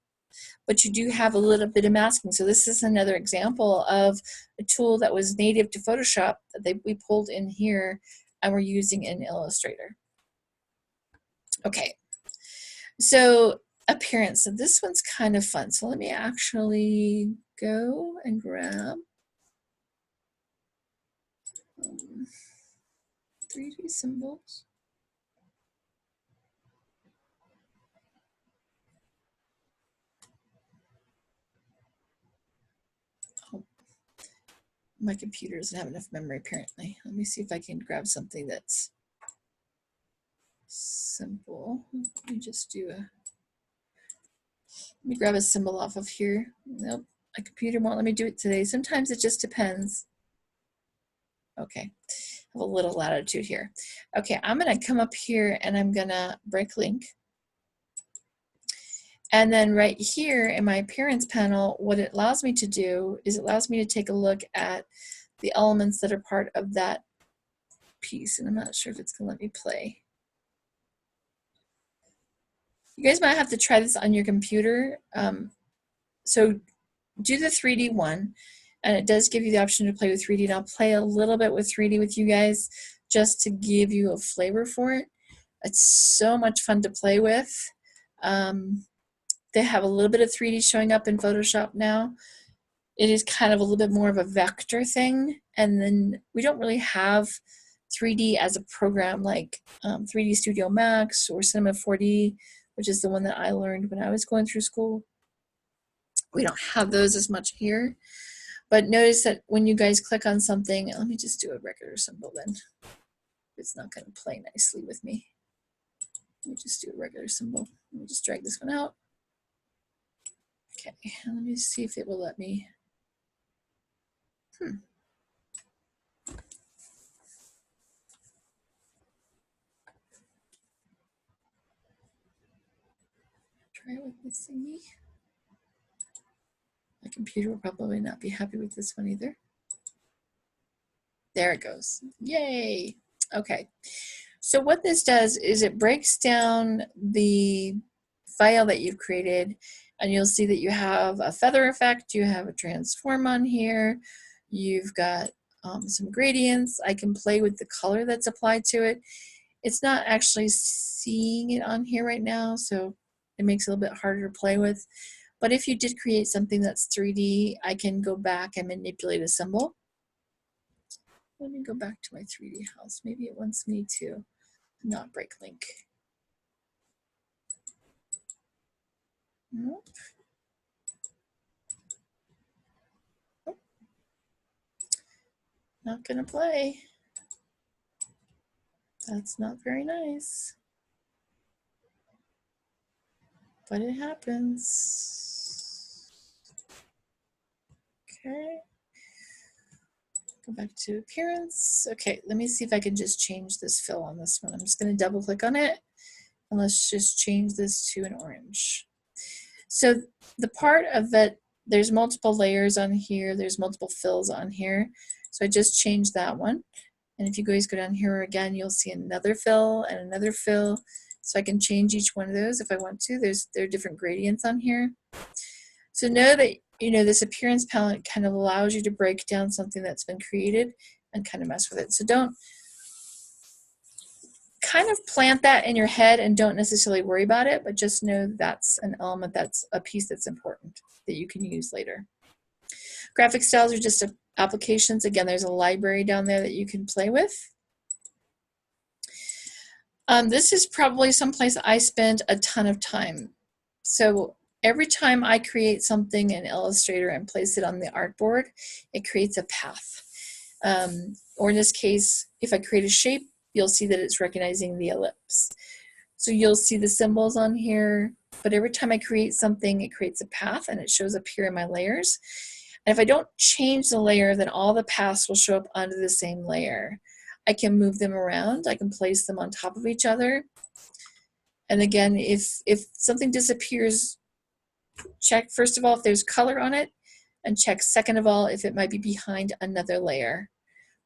But you do have a little bit of masking. So this is another example of a tool that was native to Photoshop that we pulled in here and we're using in Illustrator. Okay, so appearance. So this one's kind of fun. So let me actually go and grab 3D symbols. Oh, my computer doesn't have enough memory apparently. Let me see if I can grab something that's simple. Let me just do a, let me grab a symbol off of here. Nope, my computer won't let me do it today. Sometimes it just depends. Okay, I have a little latitude here. Okay, I'm gonna come up here and I'm gonna break link. And then right here in my appearance panel, what it allows me to do is it allows me to take a look at the elements that are part of that piece. And I'm not sure if it's gonna let me play. You guys might have to try this on your computer. So do the 3D one, and it does give you the option to play with 3D. And I'll play a little bit with 3D with you guys just to give you a flavor for it. It's so much fun to play with. They have a little bit of 3D showing up in Photoshop now. It is kind of a little bit more of a vector thing. And then we don't really have 3D as a program like 3D Studio Max or Cinema 4D, which is the one that I learned when I was going through school. We don't have those as much here. But notice that when you guys click on something, let me just do a regular symbol then. It's not going to play nicely with me. Let me just do a regular symbol. Let me just drag this one out. Okay, let me see if it will let me. Try it with this thingy. My computer will probably not be happy with this one either. There it goes. Yay! Okay. So what this does is it breaks down the file that you've created, and you'll see that you have a feather effect, you have a transform on here, you've got some gradients. I can play with the color that's applied to it. It's not actually seeing it on here right now, so it makes it a little bit harder to play with. But if you did create something that's 3D, I can go back and manipulate a symbol. Let me go back to my 3D house. Maybe it wants me to not break link. Nope. not gonna play. That's not very nice. But it happens. Okay. Go back to appearance. Okay, let me see if I can just change this fill on this one. I'm just gonna double click on it and let's just change this to an orange. So the part of it, there's multiple layers on here, there's multiple fills on here. So I just changed that one. And if you guys go down here again, you'll see another fill and another fill. So I can change each one of those if I want to. There are different gradients on here. So know that, you know, this appearance palette kind of allows you to break down something that's been created and kind of mess with it. So don't kind of plant that in your head and don't necessarily worry about it, but just know that's an element, that's a piece that's important that you can use later. Graphic styles are just applications. Again, there's a library down there that you can play with. This is probably someplace I spend a ton of time. So every time I create something in Illustrator and place it on the artboard, it creates a path. Or in this case, if I create a shape, you'll see that it's recognizing the ellipse. So you'll see the symbols on here, but every time I create something, it creates a path and it shows up here in my layers. And if I don't change the layer, then all the paths will show up under the same layer. I can move them around, I can place them on top of each other. And again, if something disappears, check first of all if there's color on it, and check second of all if it might be behind another layer.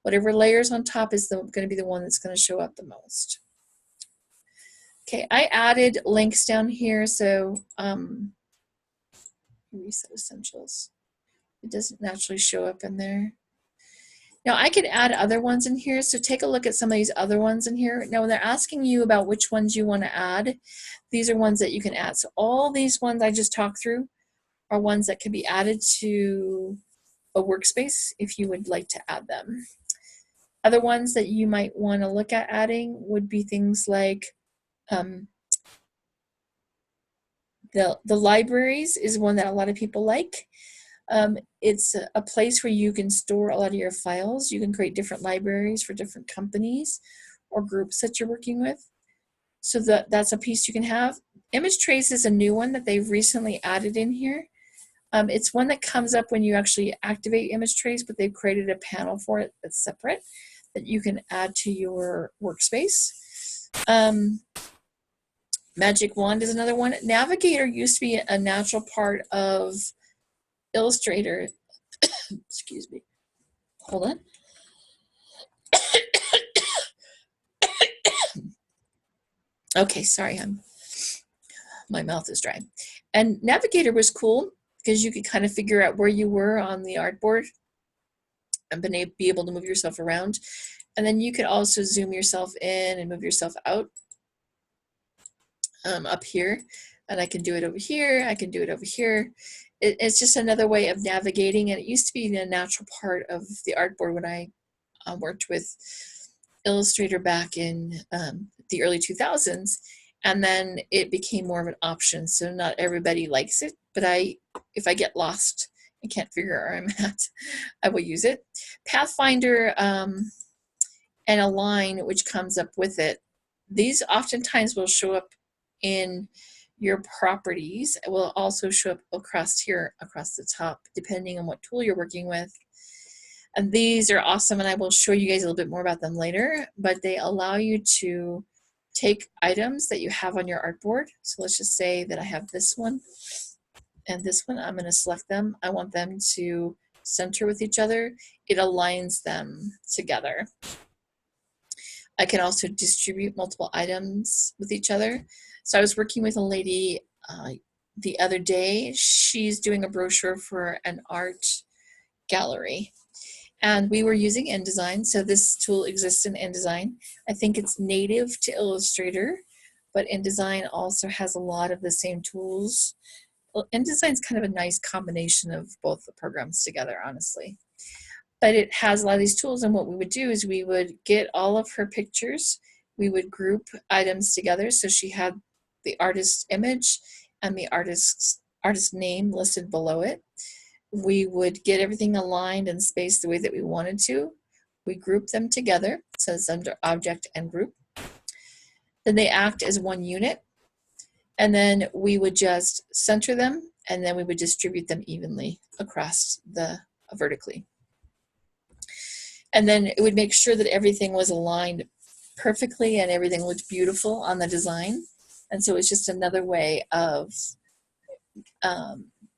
Whatever layer's on top is going to be the one that's going to show up the most. Okay, I added links down here, so reset essentials. It doesn't naturally show up in there. Now I could add other ones in here, so take a look at some of these other ones in here. Now when they're asking you about which ones you want to add, these are ones that you can add. So all these ones I just talked through are ones that can be added to a workspace if you would like to add them. Other ones that you might want to look at adding would be things like the libraries is one that a lot of people like. It's a place where you can store a lot of your files. You can create different libraries for different companies or groups that you're working with. So that's a piece you can have. Image Trace is a new one that they've recently added in here. It's one that comes up when you actually activate Image Trace, but they've created a panel for it that's separate that you can add to your workspace. Magic Wand is another one. Navigator used to be a natural part of Illustrator. Excuse me. Hold on. Okay, sorry, my mouth is dry. And Navigator was cool because you could kind of figure out where you were on the artboard and be able to move yourself around. And then you could also zoom yourself in and move yourself out up here. And I can do it over here. I can do it over here. It's just another way of navigating. And it used to be a natural part of the artboard when I worked with Illustrator back in the early 2000s. And then it became more of an option. So not everybody likes it, but if I get lost and can't figure out where I'm at, I will use it. Pathfinder and Align, which comes up with it, these oftentimes will show up in your properties. It will also show up across here, across the top, depending on what tool you're working with. And these are awesome, and I will show you guys a little bit more about them later, but they allow you to take items that you have on your artboard. So let's just say that I have this one and this one. I'm going to select them. I want them to center with each other. It aligns them together. I can also distribute multiple items with each other. So I was working with a lady the other day. She's doing a brochure for an art gallery. And we were using InDesign. So this tool exists in InDesign. I think it's native to Illustrator, but InDesign also has a lot of the same tools. Well, InDesign's kind of a nice combination of both the programs together, honestly. But it has a lot of these tools, and what we would do is we would get all of her pictures, we would group items together, so she had the artist's image and the artist's name listed below it. We would get everything aligned and spaced the way that we wanted to. We group them together, so it's under object and group. Then they act as one unit. And then we would just center them, and then we would distribute them evenly across the vertically. And then it would make sure that everything was aligned perfectly and everything looked beautiful on the design. And so it's just another way of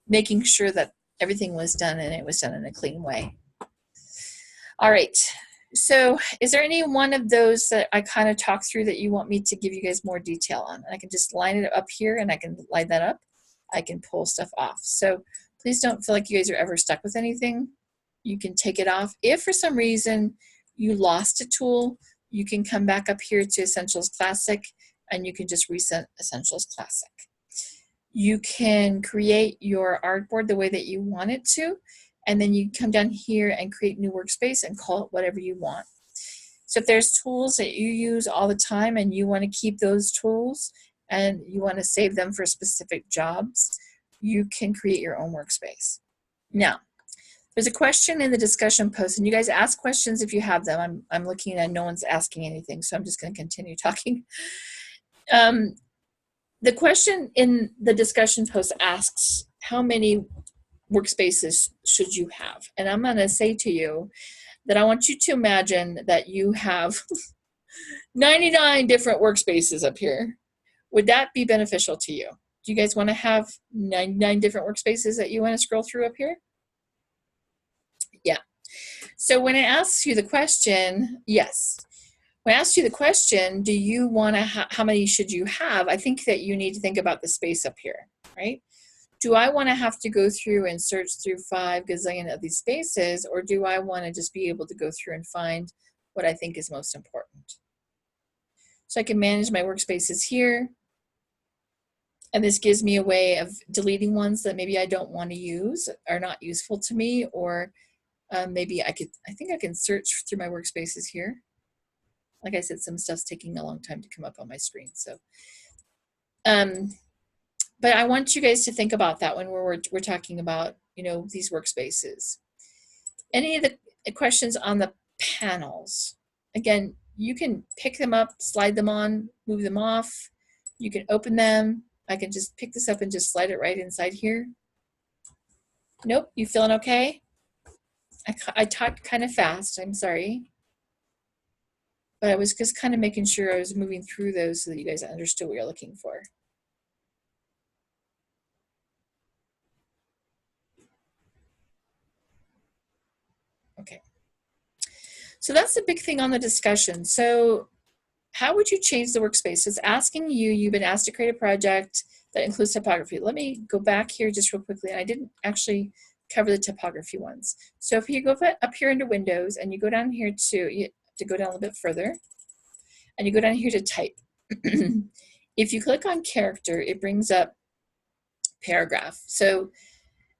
making sure that everything was done and it was done in a clean way. All right, so is there any one of those that I kind of talked through that you want me to give you guys more detail on? I can just line it up here and I can line that up. I can pull stuff off. So please don't feel like you guys are ever stuck with anything. You can take it off. If for some reason you lost a tool, you can come back up here to Essentials Classic and you can just reset Essentials Classic. You can create your artboard the way that you want it to, and then you come down here and create new workspace and call it whatever you want. So if there's tools that you use all the time and you want to keep those tools and you want to save them for specific jobs, you can create your own workspace. Now, there's a question in the discussion post, and you guys ask questions if you have them. I'm looking and no one's asking anything, so I'm just going to continue talking. The question in the discussion post asks, how many workspaces should you have? And I'm going to say to you that I want you to imagine that you have 99 different workspaces up here. Would that be beneficial to you? Do you guys want to have 99 different workspaces that you want to scroll through up here? Yeah. So when it asks you the question, yes. When I asked you the question, do you want to, how many should you have? I think that you need to think about the space up here, right? Do I want to have to go through and search through 5 gazillion of these spaces, or do I want to just be able to go through and find what I think is most important? So I can manage my workspaces here. And this gives me a way of deleting ones that maybe I don't want to use, are not useful to me, or maybe I think I can search through my workspaces here. Like I said, some stuff's taking a long time to come up on my screen. So, but I want you guys to think about that when we're talking about, you know, these workspaces. Any of the questions on the panels, again, you can pick them up, slide them on, move them off. You can open them. I can just pick this up and just slide it right inside here. Nope, you feeling okay? I talked kind of fast, I'm sorry. But I was just kind of making sure I was moving through those so that you guys understood what you're looking for. Okay. So that's the big thing on the discussion. So how would you change the workspace? It's asking you, you've been asked to create a project that includes typography. Let me go back here just real quickly. And I didn't actually cover the typography ones. So if you go up here into Windows and you go down here you have to go down a little bit further, and you go down here to type. If you click on character, it brings up paragraph. So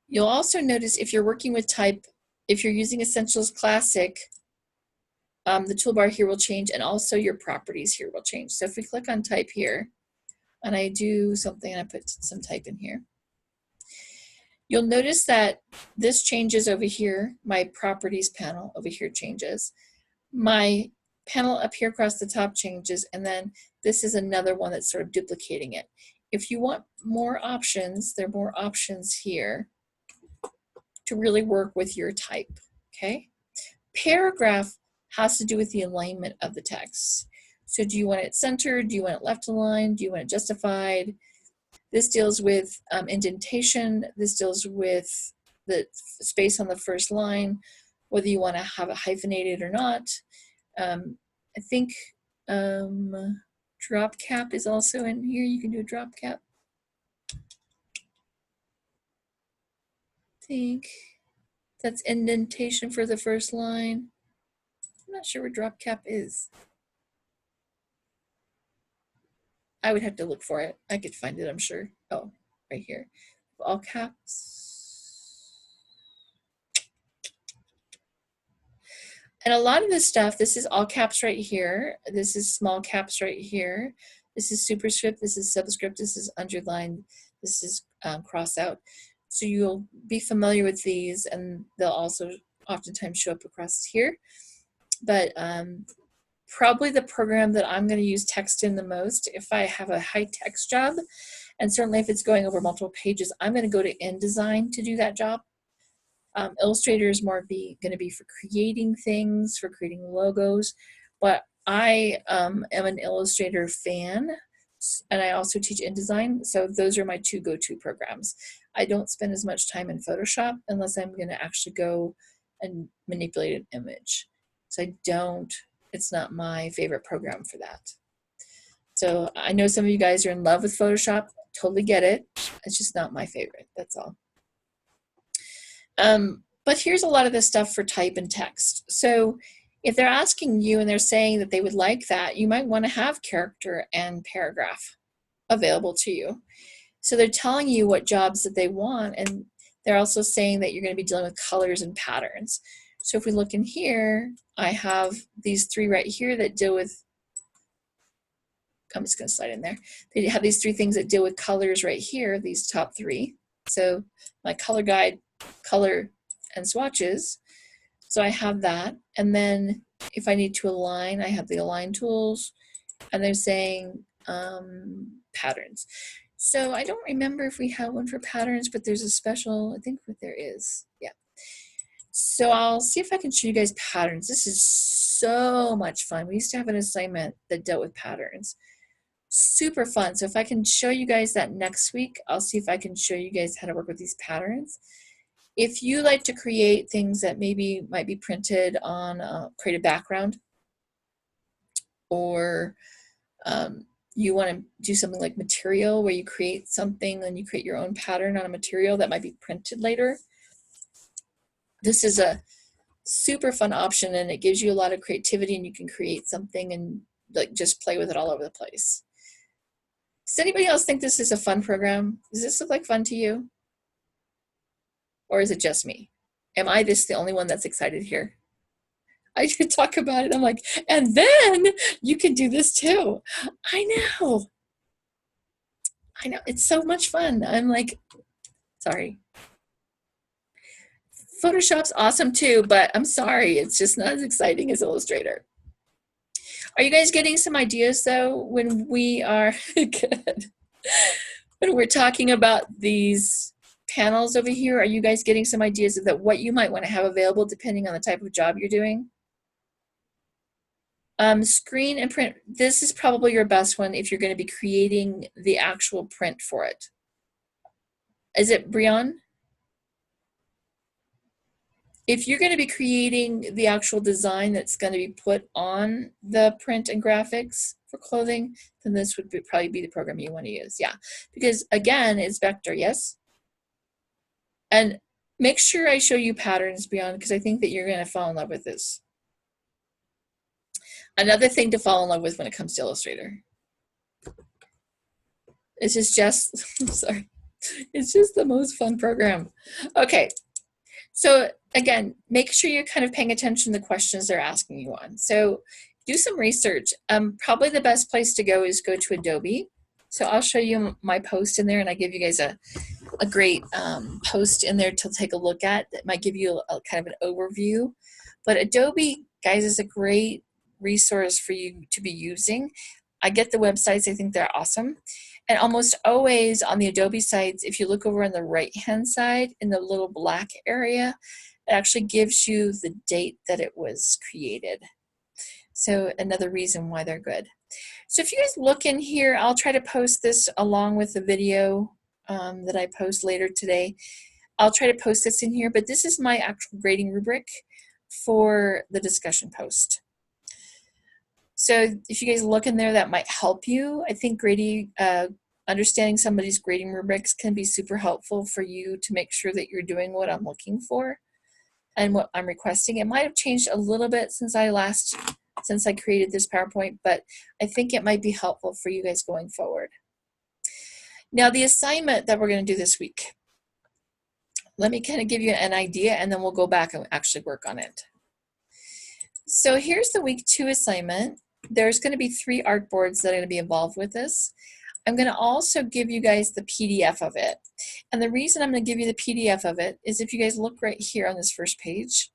you'll also notice if you're working with type, if you're using Essentials Classic, the toolbar here will change, and also your properties here will change. So if we click on type here, and I do something and I put some type in here, you'll notice that this changes over here. My properties panel over here changes. My panel up here across the top changes, and then this is another one that's sort of duplicating it. If you want more options, there are more options here to really work with your type, okay? Paragraph has to do with the alignment of the text. So do you want it centered? Do you want it left aligned? Do you want it justified? This deals with indentation. This deals with the space on the first line, whether you want to have it hyphenated or not. I think drop cap is also in here. You can do a drop cap. I think that's indentation for the first line. I'm not sure where drop cap is. I would have to look for it. I could find it, I'm sure. Oh, right here. All caps. And a lot of this stuff, this is all caps right here. This is small caps right here. This is superscript. This is subscript. This is underlined. This is cross out. So you'll be familiar with these, and they'll also oftentimes show up across here. but probably the program that I'm going to use text in the most if I have a high text job, and certainly if it's going over multiple pages, I'm going to go to InDesign to do that job. Illustrator is more going to be for creating things, for creating logos, but I am an Illustrator fan, and I also teach InDesign, so those are my two go-to programs. I don't spend as much time in Photoshop unless I'm going to actually go and manipulate an image. So it's not my favorite program for that. So I know some of you guys are in love with Photoshop, totally get it. It's just not my favorite, that's all. But here's a lot of the stuff for type and text. So if they're asking you and they're saying that they would like that, you might want to have character and paragraph available to you. So they're telling you what jobs that they want, and they're also saying that you're going to be dealing with colors and patterns. So if we look in here, I have these three right here that deal with, I'm just going to slide in there. They have these three things that deal with colors right here, these top three. So my color guide, color, and swatches. So I have that. And then if I need to align, I have the align tools, and they're saying patterns. So I don't remember if we have one for patterns, but there's a special, I think that there is, yeah. So I'll see if I can show you guys patterns. This is so much fun. We used to have an assignment that dealt with patterns. Super fun. So if I can show you guys that next week, I'll see if I can show you guys how to work with these patterns. If you like to create things that maybe might be printed on, create a background, or you want to do something like material where you create something and you create your own pattern on a material that might be printed later, this is a super fun option, and it gives you a lot of creativity, and you can create something and like just play with it all over the place. Does anybody else think this is a fun program? Does this look like fun to you? Or is it just me? Am I just the only one that's excited here? I could talk about it. I'm like, and then you can do this too. I know. It's so much fun. I'm like, sorry. Photoshop's awesome too, but I'm sorry, it's just not as exciting as Illustrator. Are you guys getting some ideas though when we are good? When we're talking about these panels over here, are you guys getting some ideas of that what you might want to have available depending on the type of job you're doing? Screen and print, this is probably your best one if you're going to be creating the actual print for it. Is it Brian? If you're going to be creating the actual design that's going to be put on the print and graphics for clothing, then this would probably be the program you want to use. Yeah, because again, it's vector, yes? And make sure I show you patterns, Brian, because I think that you're going to fall in love with this. Another thing to fall in love with when it comes to Illustrator. It's just I'm sorry. It's just the most fun program. Okay. So again, make sure you're kind of paying attention to the questions they're asking you on. So do some research. Probably the best place to go is go to Adobe. So I'll show you my post in there, and I give you guys a great post in there to take a look at that might give you a kind of an overview. But Adobe, guys, is a great resource for you to be using. I get the websites, I think they're awesome. And almost always on the Adobe sites, if you look over on the right-hand side in the little black area, it actually gives you the date that it was created. So another reason why they're good. So if you guys look in here, I'll try to post this along with the video that I post later today. I'll try to post this in here, but this is my actual grading rubric for the discussion post. So if you guys look in there, that might help you. I think grading, understanding somebody's grading rubrics can be super helpful for you to make sure that you're doing what I'm looking for and what I'm requesting. It might have changed a little bit since I created this PowerPoint, but I think it might be helpful for you guys going forward. Now the assignment that we're going to do this week, let me kind of give you an idea, and then we'll go back and actually work on it. So here's the week 2 assignment. There's going to be 3 artboards that are going to be involved with this. I'm going to also give you guys the PDF of it. And the reason I'm going to give you the PDF of it is if you guys look right here on this first page,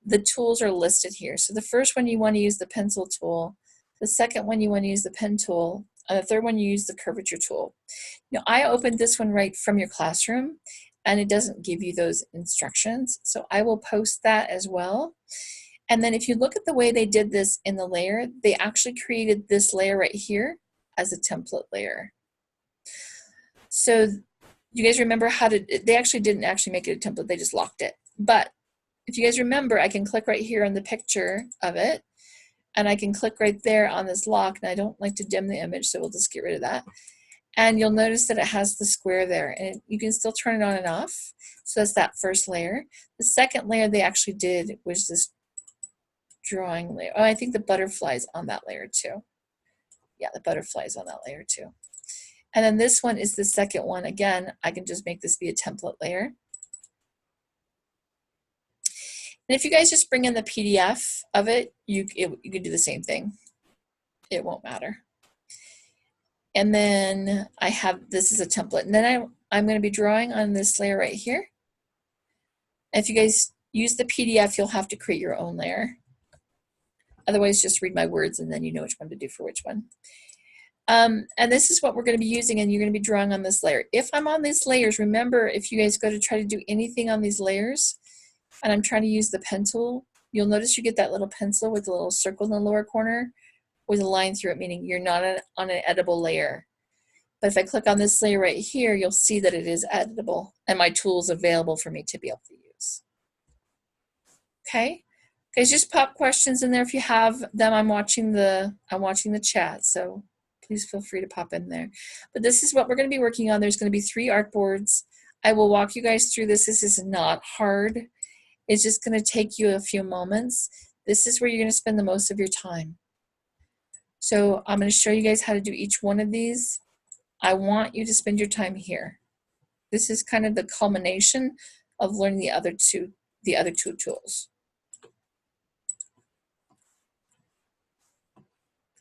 the tools are listed here. So the first one you want to use the pencil tool, the second one you want to use the pen tool, and the third one you use the curvature tool. Now I opened this one right from your classroom and it doesn't give you those instructions, so I will post that as well. And then if you look at the way they did this in the layer, they actually created this layer right here as a template layer. So you guys remember how to, they actually didn't actually make it a template, they just locked it. But if you guys remember, I can click right here on the picture of it, and I can click right there on this lock, and I don't like to dim the image, so we'll just get rid of that. And you'll notice that it has the square there, and you can still turn it on and off. So that's that first layer. The second layer they actually did was this drawing layer. Oh, I think the butterfly's on that layer too. Yeah, the butterfly's on that layer too. And then this one is the second one. Again, I can just make this be a template layer. And if you guys just bring in the PDF of it, you can do the same thing. It won't matter. And then I have, this is a template. And then I'm going to be drawing on this layer right here. If you guys use the PDF, you'll have to create your own layer. Otherwise, just read my words and then you know which one to do for which one. And this is what we're going to be using, and you're going to be drawing on this layer. If I'm on these layers, remember, if you guys go to try to do anything on these layers, and I'm trying to use the pen tool, you'll notice you get that little pencil with a little circle in the lower corner with a line through it, meaning you're not on an editable layer. But if I click on this layer right here, you'll see that it is editable, and my tool is available for me to be able to use. Okay? Guys, just pop questions in there if you have them. I'm watching the chat, so please feel free to pop in there. But this is what we're going to be working on. There's going to be 3 artboards. I will walk you guys through this. This is not hard. It's just going to take you a few moments. This is where you're going to spend the most of your time. So I'm going to show you guys how to do each one of these. I want you to spend your time here. This is kind of the culmination of learning the other two tools.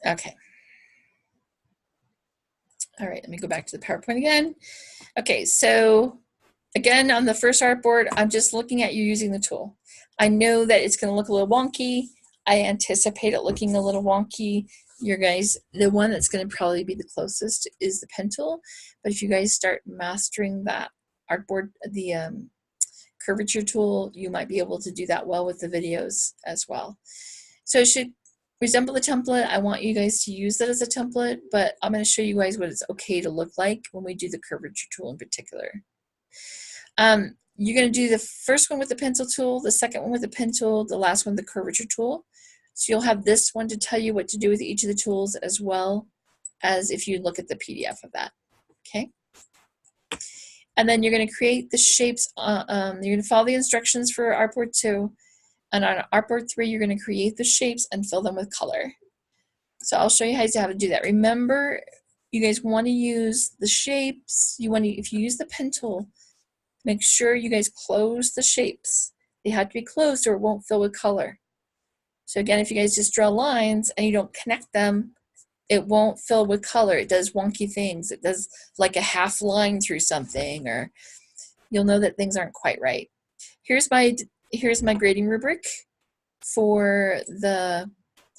Okay. All right, let me go back to the PowerPoint again. Okay, so again, on the first artboard, I'm just looking at you using the tool. I know that it's going to look a little wonky. I anticipate it looking a little wonky. Your guys, the one that's going to probably be the closest is the pen tool. But if you guys start mastering that artboard, the curvature tool, you might be able to do that well with the videos as well. So it should resemble the template. I want you guys to use that as a template, but I'm going to show you guys what it's okay to look like when we do the curvature tool in particular. You're going to do the first one with the pencil tool, the second one with the pen tool, the last one the curvature tool. So you'll have this one to tell you what to do with each of the tools, as well as if you look at the PDF of that. Okay. And then you're going to create the shapes. You're going to follow the instructions for Artboard 2. And on Artboard 3, you're going to create the shapes and fill them with color. So I'll show you how to do that. Remember, you guys want to use the shapes. If you use the pen tool, make sure you guys close the shapes. They have to be closed or it won't fill with color. So again, if you guys just draw lines and you don't connect them, it won't fill with color. It does wonky things. It does like a half line through something, or you'll know that things aren't quite right. Here's my grading rubric for the,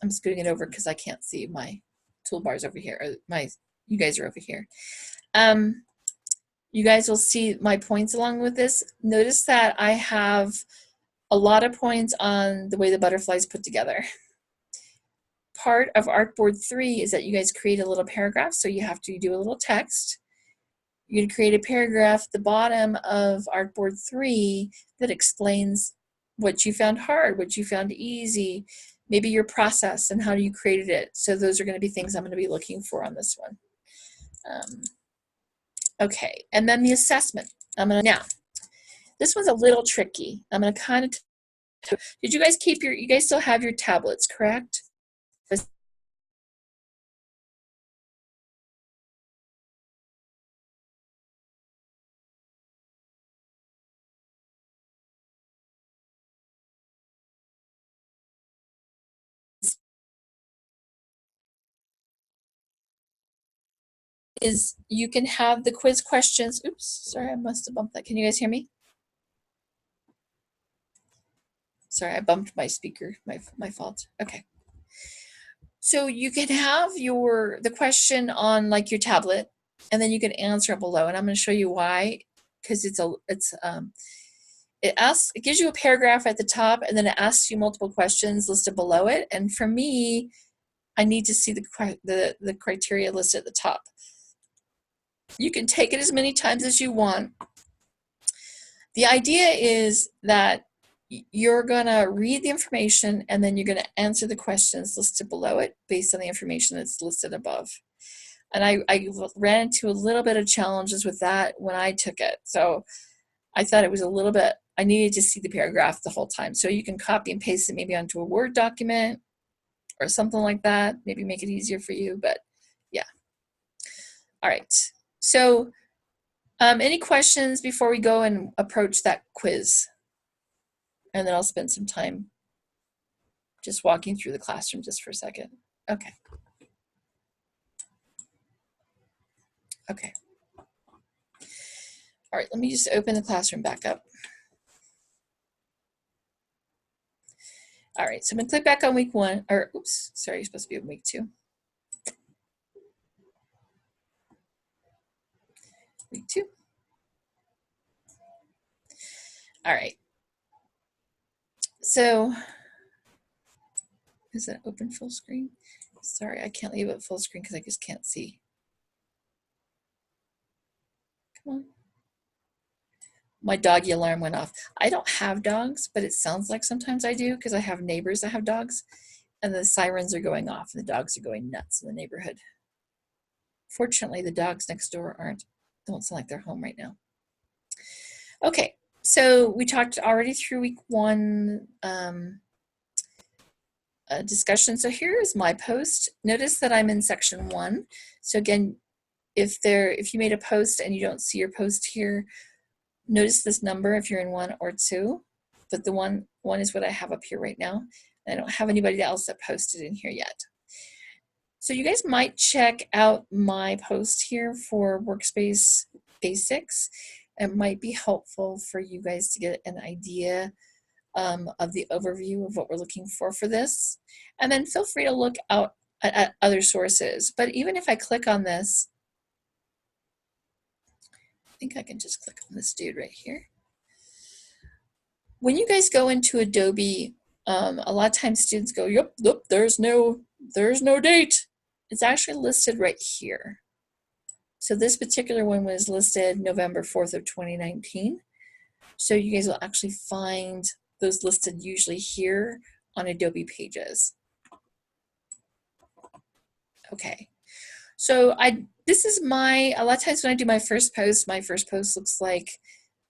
I'm scooting it over because I can't see my toolbars over here, or you guys are over here. You guys will see my points along with this. Notice that I have a lot of points on the way the butterflies put together. Part of Artboard 3 is that you guys create a little paragraph, so you have to do a little text. You're going to create a paragraph at the bottom of Artboard 3 that explains what you found hard, what you found easy, maybe your process and how you created it. So those are going to be things I'm going to be looking for on this one. Okay, and then the assessment. Now, this one's a little tricky. I'm going to kind of, did you guys keep you guys still have your tablets, correct? Is you can have the quiz questions. Oops, sorry, I must have bumped that. Can you guys hear me? Sorry, I bumped my speaker, my fault. Okay. So you can have the question on like your tablet, and then you can answer it below. And I'm going to show you why, because it gives you a paragraph at the top, and then it asks you multiple questions listed below it. And for me, I need to see the criteria listed at the top. You can take it as many times as you want. The idea is that you're going to read the information, and then you're going to answer the questions listed below it based on the information that's listed above. And I ran into a little bit of challenges with that when I took it. So I thought it was a little bit, I needed to see the paragraph the whole time. So you can copy and paste it maybe onto a Word document or something like that, maybe make it easier for you, but yeah. All right, so any questions before we go and approach that quiz? And then I'll spend some time just walking through the classroom just for a second. Okay. Okay. All right, let me just open the classroom back up. All right, so I'm gonna click back on week 1, or oops, sorry, you're supposed to be on week 2. Week 2. All right. So, is that open full screen? Sorry, I can't leave it full screen because I just can't see. Come on. My doggy alarm went off. I don't have dogs, but it sounds like sometimes I do because I have neighbors that have dogs, and the sirens are going off and the dogs are going nuts in the neighborhood. Fortunately, the dogs next door don't sound like they're home right now. Okay, so we talked already through week 1 discussion. So here is my post. Notice that I'm in section 1. So again, if you made a post and you don't see your post here, notice this number if you're in 1 or 2. But the one is what I have up here right now. I don't have anybody else that posted in here yet. So you guys might check out my post here for Workspace Basics. It might be helpful for you guys to get an idea of the overview of what we're looking for this. And then feel free to look out at other sources. But even if I click on this, I think I can just click on this dude right here. When you guys go into Adobe, a lot of times students go, yep, there's no date. It's actually listed right here. So this particular one was listed November 4th of 2019. So you guys will actually find those listed usually here on Adobe Pages. Okay, so this is a lot of times when I do my first post looks like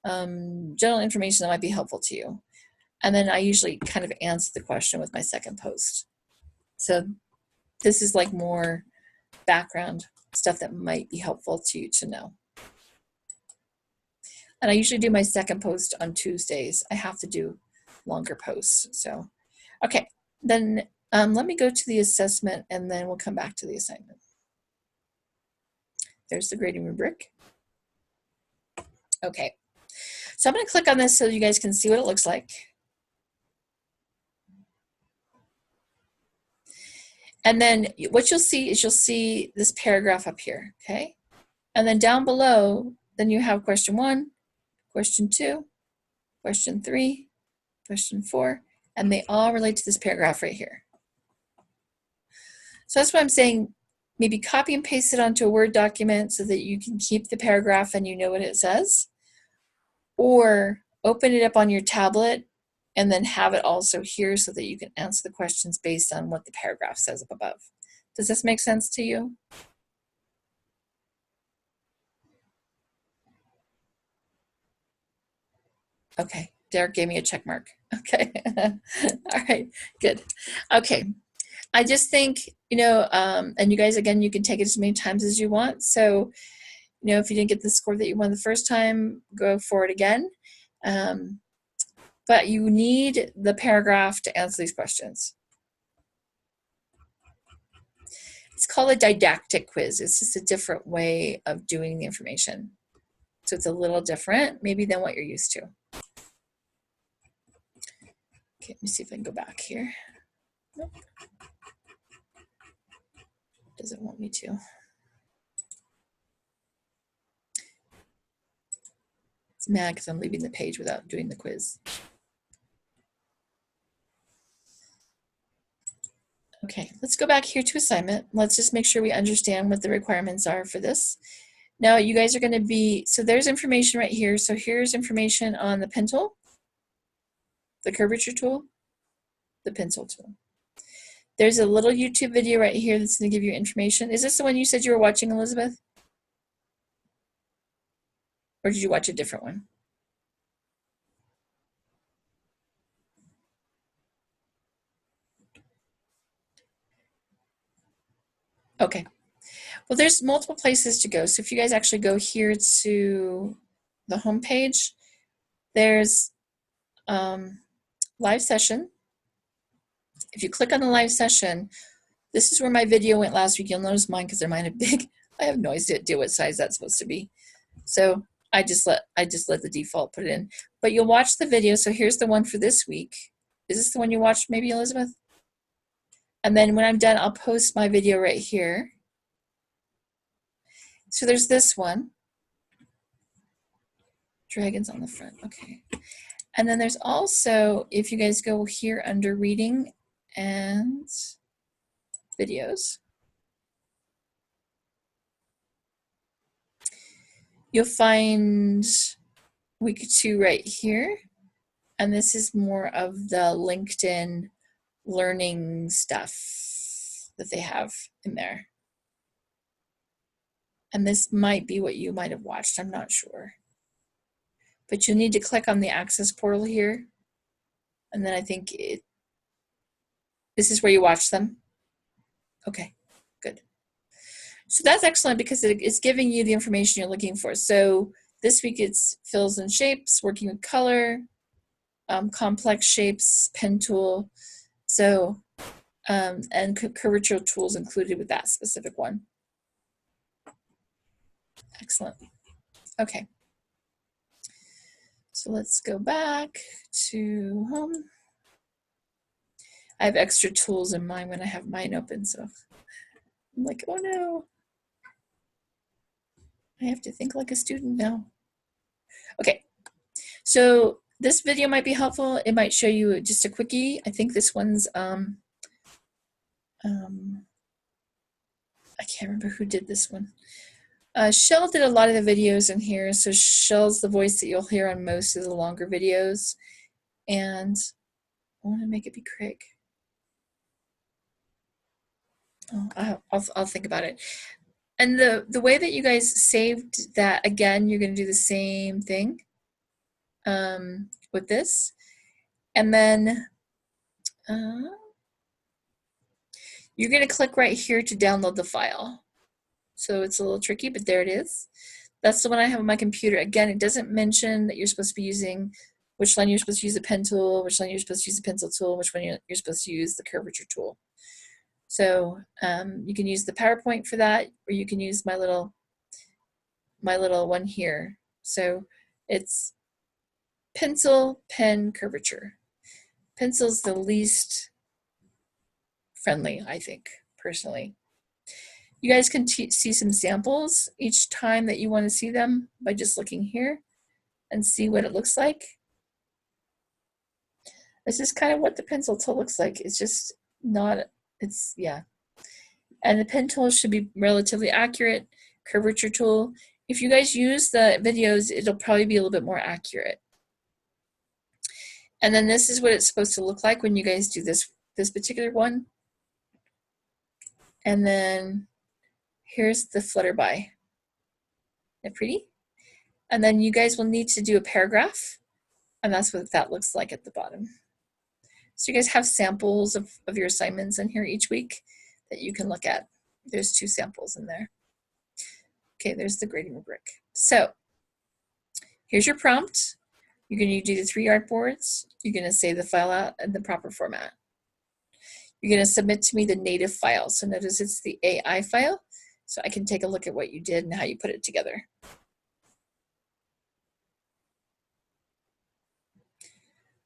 general information that might be helpful to you. And then I usually kind of answer the question with my second post. So this is like more background stuff that might be helpful to you to know. And I usually do my second post on Tuesdays. I have to do longer posts. So, okay, then let me go to the assessment and then we'll come back to the assignment. There's the grading rubric. Okay, so I'm going to click on this so you guys can see what it looks like. And then what you'll see is this paragraph up here, okay? And then down below, then you have question 1, question 2, question 3, question 4, and they all relate to this paragraph right here. So that's what I'm saying. Maybe copy and paste it onto a Word document so that you can keep the paragraph and you know what it says. Or open it up on your tablet and then have it also here so that you can answer the questions based on what the paragraph says up above. Does this make sense to you? Okay, Derek gave me a check mark. Okay, all right, good. Okay, I just think, and you guys, again, you can take it as many times as you want. So, if you didn't get the score that you won the first time, go for it again. But you need the paragraph to answer these questions. It's called a didactic quiz. It's just a different way of doing the information. So it's a little different maybe than what you're used to. Okay, let me see if I can go back here. Nope. Doesn't want me to. It's mad because I'm leaving the page without doing the quiz. Okay, let's go back here to assignment. Let's just make sure we understand what the requirements are for this. Now you guys are going to be, so there's information right here. So here's information on the pen tool, the curvature tool, the pencil tool. There's a little YouTube video right here that's going to give you information. Is this the one you said you were watching, Elizabeth? Or did you watch a different one? Okay. Well, there's multiple places to go. So if you guys actually go here to the home page, there's live session. If you click on the live session, this is where my video went last week. You'll notice mine because they're mine are big. I have no idea what size that's supposed to be. So I just let the default put it in. But you'll watch the video. So here's the one for this week. Is this the one you watched maybe, Elizabeth? And then when I'm done, I'll post my video right here. So there's this one. Dragons on the front, okay. And then there's also, if you guys go here under reading and videos, you'll find week 2 right here. And this is more of the LinkedIn learning stuff that they have in there. And this might be what you might have watched, I'm not sure. But you'll need to click on the Access portal here. And then I think this is where you watch them. Okay, good. So that's excellent because it's giving you the information you're looking for. So this week it's fills and shapes, working with color, complex shapes, pen tool. So, and curvature tools included with that specific one. Excellent. Okay. So let's go back to home. I have extra tools in mine when I have mine open, so I'm like, oh no. I have to think like a student now. Okay, so this video might be helpful. It might show you just a quickie. I think this one's, I can't remember who did this one. Shell did a lot of the videos in here, so Shell's the voice that you'll hear on most of the longer videos. And I want to make it be Craig. Oh, I'll think about it. And the way that you guys saved that, again, you're going to do the same thing with this. And then you're going to click right here to download the file. So it's a little tricky, but there it is. That's the one I have on my computer. Again, it doesn't mention that you're supposed to be using which line you're supposed to use the pen tool, which line you're supposed to use the pencil tool, which one you're supposed to use the curvature tool. So you can use the PowerPoint for that, or you can use my little one here. So it's pencil, pen, curvature. Pencil's the least friendly, I think, personally. You guys can see some samples each time that you want to see them by just looking here and see what it looks like. This is kind of what the pencil tool looks like. It's just not, yeah. And the pen tool should be relatively accurate. Curvature tool, if you guys use the videos, it'll probably be a little bit more accurate. And then this is what it's supposed to look like when you guys do this particular one. And then here's the Flutterby. Isn't that pretty? And then you guys will need to do a paragraph, and that's what that looks like at the bottom. So you guys have samples of your assignments in here each week that you can look at. There's 2 samples in there. Okay, there's the grading rubric. So here's your prompt. You're going to do the 3 artboards. You're going to save the file out in the proper format. You're going to submit to me the native file. So notice it's the AI file, so I can take a look at what you did and how you put it together.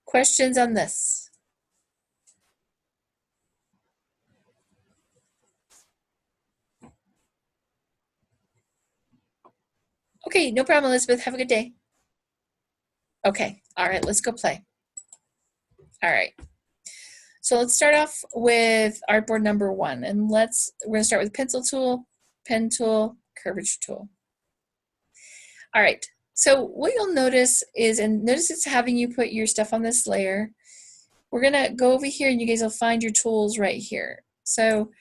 Questions on this? Okay, no problem, Elizabeth. Have a good day. Okay, all right, let's go play. All right. So let's start off with artboard number 1, and we're gonna start with pencil tool, pen tool, curvature tool. All right, so what you'll notice is, and notice it's having you put your stuff on this layer. We're gonna go over here and you guys will find your tools right here. So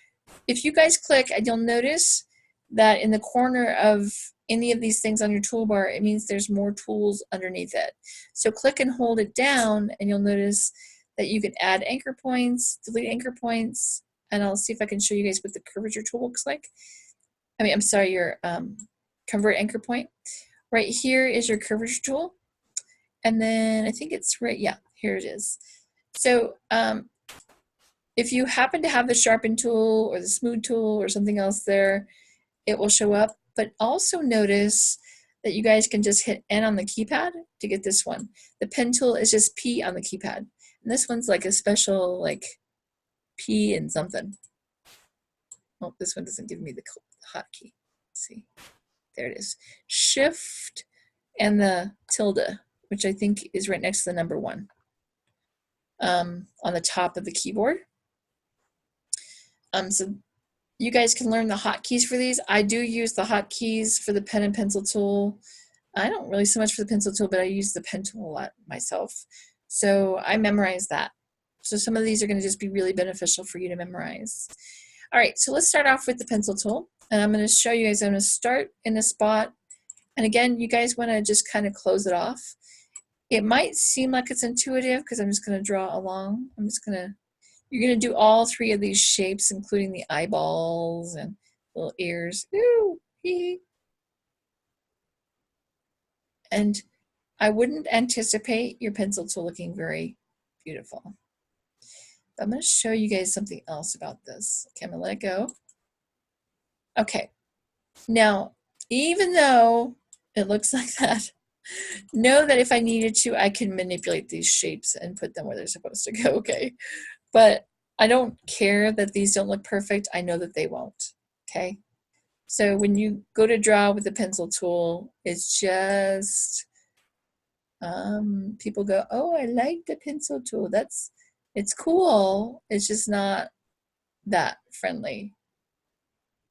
if you guys click, and you'll notice that in the corner of any of these things on your toolbar, it means there's more tools underneath it. So click and hold it down and you'll notice that you can add anchor points, delete anchor points, and I'll see if I can show you guys what the curvature tool looks like. I'm sorry, your convert anchor point. Right here is your curvature tool. And then I think it's right, yeah, here it is. So if you happen to have the sharpen tool or the smooth tool or something else there, it will show up. But also notice that you guys can just hit N on the keypad to get this one. The pen tool is just P on the keypad. And this one's like a special like P and something. Oh, this one doesn't give me the hotkey. Let's see, there it is. Shift and the tilde, which I think is right next to the number 1 on the top of the keyboard. So you guys can learn the hotkeys for these. I do use the hotkeys for the pen and pencil tool. I don't really so much for the pencil tool, but I use the pen tool a lot myself. So I memorize that. So some of these are going to just be really beneficial for you to memorize. All right, so let's start off with the pencil tool. And I'm going to show you guys, I'm going to start in a spot. And again, you guys want to just kind of close it off. It might seem like it's intuitive because I'm just going to draw along. You're going to do all 3 of these shapes, including the eyeballs and little ears. Ooh, hee. And I wouldn't anticipate your pencil tool looking very beautiful. But I'm going to show you guys something else about this. Okay, I'm going to let it go. Okay. Now, even though it looks like that, know that if I needed to, I can manipulate these shapes and put them where they're supposed to go, okay? But I don't care that these don't look perfect. I know that they won't, okay? So when you go to draw with the pencil tool, it's just, people go, oh, I like the pencil tool. It's cool. It's just not that friendly.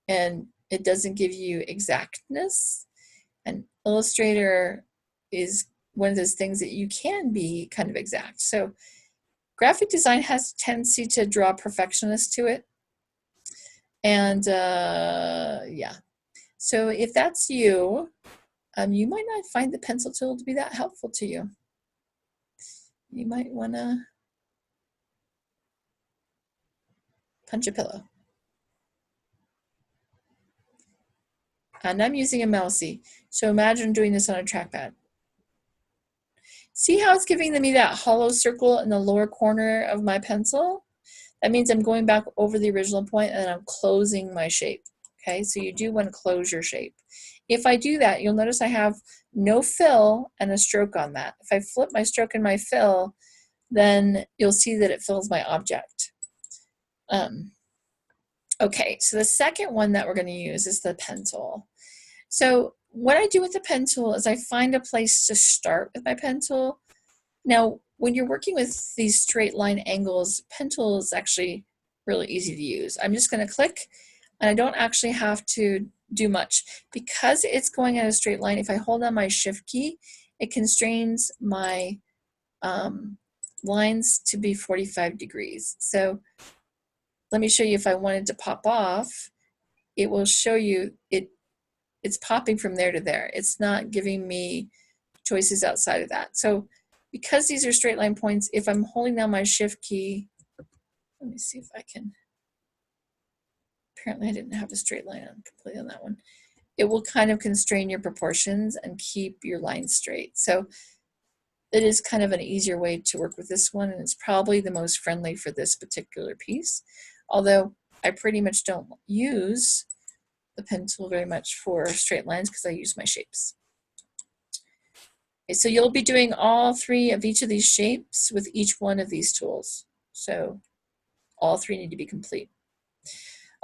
And it doesn't give you exactness. And Illustrator is one of those things that you can be kind of exact. So graphic design has a tendency to draw perfectionist to it. And yeah, so if that's you, you might not find the pencil tool to be that helpful to you. You might want to punch a pillow. And I'm using a mousey, so imagine doing this on a trackpad. See how it's giving me that hollow circle in the lower corner of my pencil? That means I'm going back over the original point and I'm closing my shape. Okay, so you do want to close your shape. If I do that, you'll notice I have no fill and a stroke on that. If I flip my stroke and my fill, then you'll see that it fills my object. Okay, so the second one that we're going to use is the pen tool. So what I do with the pen tool is I find a place to start with my pen tool. Now, when you're working with these straight line angles, pen tool is actually really easy to use. I'm just going to click, and I don't actually have to do much. Because it's going at a straight line, if I hold on my shift key, it constrains my lines to be 45 degrees. So let me show you. If I wanted to pop off, it will show you it's popping from there to there. It's not giving me choices outside of that. So because these are straight line points, if I'm holding down my shift key, let me see if I can, apparently I didn't have a straight line on completely on that one. It will kind of constrain your proportions and keep your lines straight. So it is kind of an easier way to work with this one, and it's probably the most friendly for this particular piece. Although I pretty much don't use the pen tool very much for straight lines because I use my shapes. Okay, so you'll be doing all 3 of each of these shapes with each one of these tools. So all 3 need to be complete.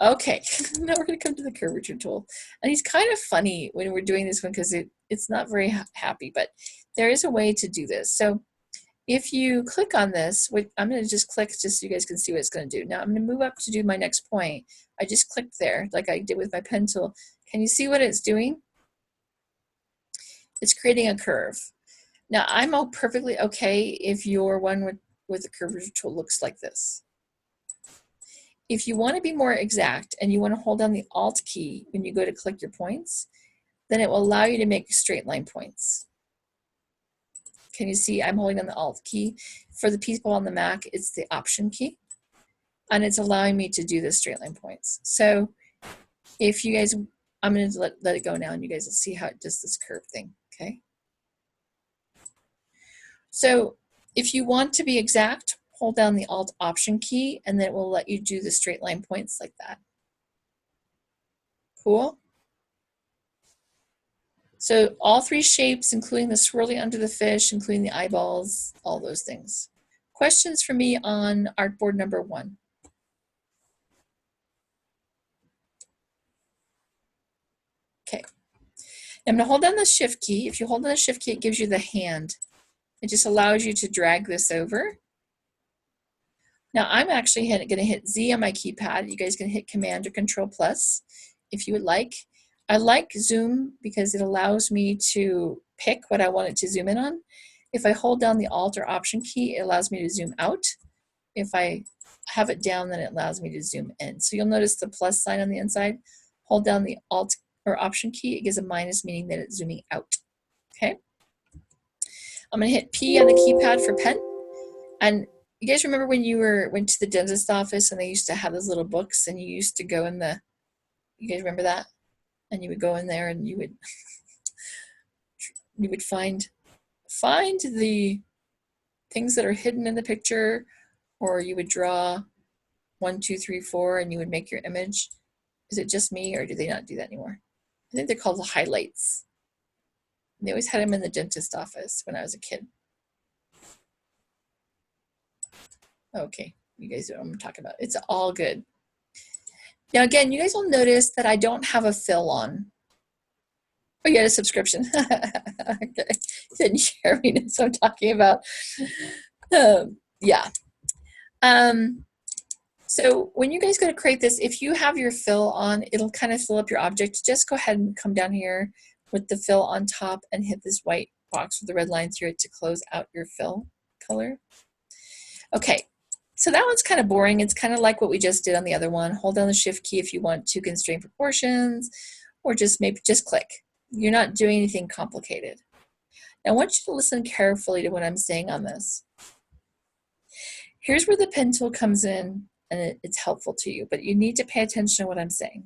Okay, now we're going to come to the curvature tool. And he's kind of funny when we're doing this one because it's not very happy, but there is a way to do this. So if you click on this, I'm going to just click just so you guys can see what it's going to do. Now I'm going to move up to do my next point. I just clicked there like I did with my pen tool. Can you see what it's doing? It's creating a curve. Now I'm all perfectly okay if your one with the curvature tool looks like this. If you want to be more exact and you want to hold down the Alt key when you go to click your points, then it will allow you to make straight line points. Can you see I'm holding down the Alt key? For the people on the Mac, it's the Option key. And it's allowing me to do the straight line points. So if you guys, I'm going to let it go now and you guys will see how it does this curve thing, okay? So if you want to be exact, hold down the Alt Option key and then it will let you do the straight line points like that. Cool? So all three shapes, including the swirly under the fish, including the eyeballs, all those things. Questions for me on artboard number 1? Okay. I'm going to hold down the Shift key. If you hold down the Shift key, it gives you the hand. It just allows you to drag this over. Now I'm actually going to hit Z on my keypad. You guys can hit Command or Control plus if you would like. I like zoom because it allows me to pick what I want it to zoom in on. If I hold down the Alt or Option key, it allows me to zoom out. If I have it down, then it allows me to zoom in. So you'll notice the plus sign on the inside. Hold down the Alt or Option key, it gives a minus, meaning that it's zooming out. Okay. I'm going to hit P on the keypad for pen. And you guys remember when you went to the dentist office and they used to have those little books and you used to go in the, you guys remember that? And you would go in there and you would you would find the things that are hidden in the picture, or you would draw 1, 2, 3, 4 and you would make your image. Is it just me or do they not do that anymore? I think they're called the highlights. And they always had them in the dentist office when I was a kid. Okay, you guys know what I'm talking about. It's all good. Now again, you guys will notice that I don't have a fill on. Oh, you had a subscription. Okay. Didn't share me knows what I'm talking about. Yeah. So when you guys go to create this, if you have your fill on, it'll kind of fill up your object. Just go ahead and come down here with the fill on top and hit this white box with the red line through it to close out your fill color. Okay, so that one's kind of boring. It's kind of like what we just did on the other one. Hold down the Shift key if you want to constrain proportions, or just maybe just click. You're not doing anything complicated. Now I want you to listen carefully to what I'm saying on this. Here's where the pen tool comes in and it's helpful to you, but you need to pay attention to what I'm saying.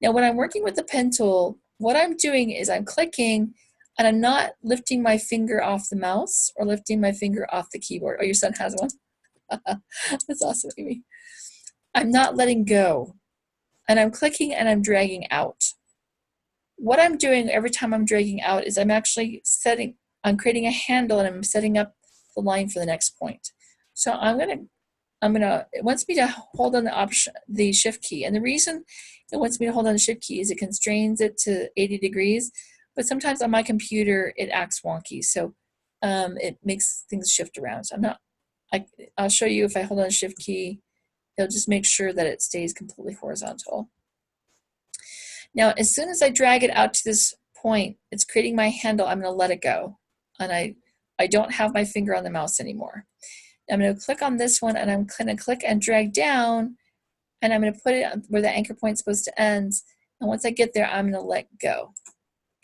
Now when I'm working with the pen tool, what I'm doing is I'm clicking and I'm not lifting my finger off the mouse or lifting my finger off the keyboard. Oh, your son has one? That's awesome, Amy. I'm not letting go. And I'm clicking and I'm dragging out. What I'm doing every time I'm dragging out is I'm actually I'm creating a handle and I'm setting up the line for the next point. So it wants me to hold on the Shift key. And the reason it wants me to hold on the Shift key is it constrains it to 80 degrees. But sometimes on my computer, it acts wonky. So it makes things shift around. So I'll show you if I hold on the Shift key, it'll just make sure that it stays completely horizontal. Now, as soon as I drag it out to this point, it's creating my handle. I'm going to let it go. And I don't have my finger on the mouse anymore. I'm going to click on this one and I'm going to click and drag down and I'm going to put it where the anchor point is supposed to end. And once I get there, I'm going to let go.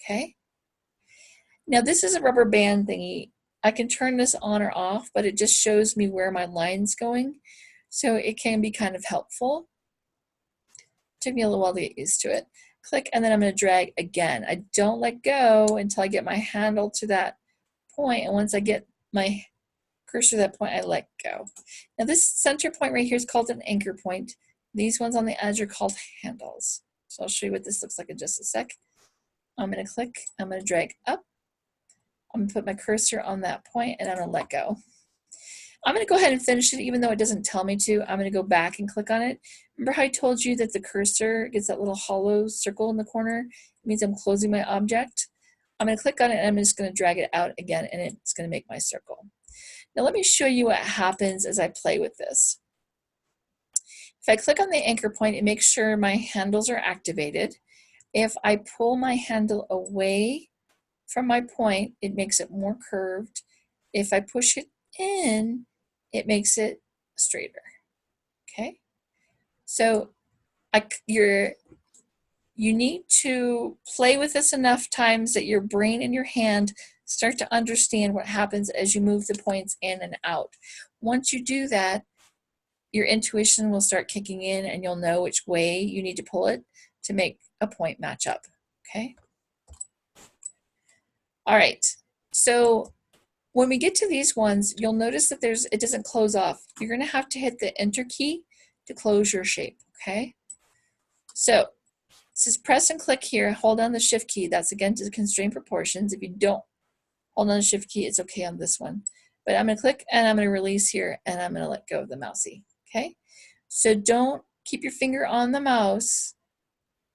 Okay? Now, this is a rubber band thingy. I can turn this on or off, but it just shows me where my line's going. So it can be kind of helpful. It took me a little while to get used to it. Click, and then I'm going to drag again. I don't let go until I get my handle to that point, and once I get my cursor to that point, I let go. Now this center point right here is called an anchor point. These ones on the edge are called handles. So I'll show you what this looks like in just a sec. I'm going to click, I'm going to drag up. I'm going to put my cursor on that point, and I'm going to let go. I'm going to go ahead and finish it even though it doesn't tell me to. I'm going to go back and click on it. Remember how I told you that the cursor gets that little hollow circle in the corner? It means I'm closing my object. I'm going to click on it and I'm just going to drag it out again and it's going to make my circle. Now let me show you what happens as I play with this. If I click on the anchor point, it makes sure my handles are activated. If I pull my handle away from my point, it makes it more curved. If I push it in, it makes it straighter. Okay? So you need to play with this enough times that your brain and your hand start to understand what happens as you move the points in and out. Once you do that, your intuition will start kicking in and you'll know which way you need to pull it to make a point match up. Okay? All right. So when we get to these ones, you'll notice that it doesn't close off. You're going to have to hit the Enter key to close your shape. Okay? So it says press and click here. Hold down the Shift key. That's again to constrain proportions. If you don't hold on the Shift key, it's okay on this one. But I'm going to click and I'm going to release here and I'm going to let go of the mousey. Okay? So don't keep your finger on the mouse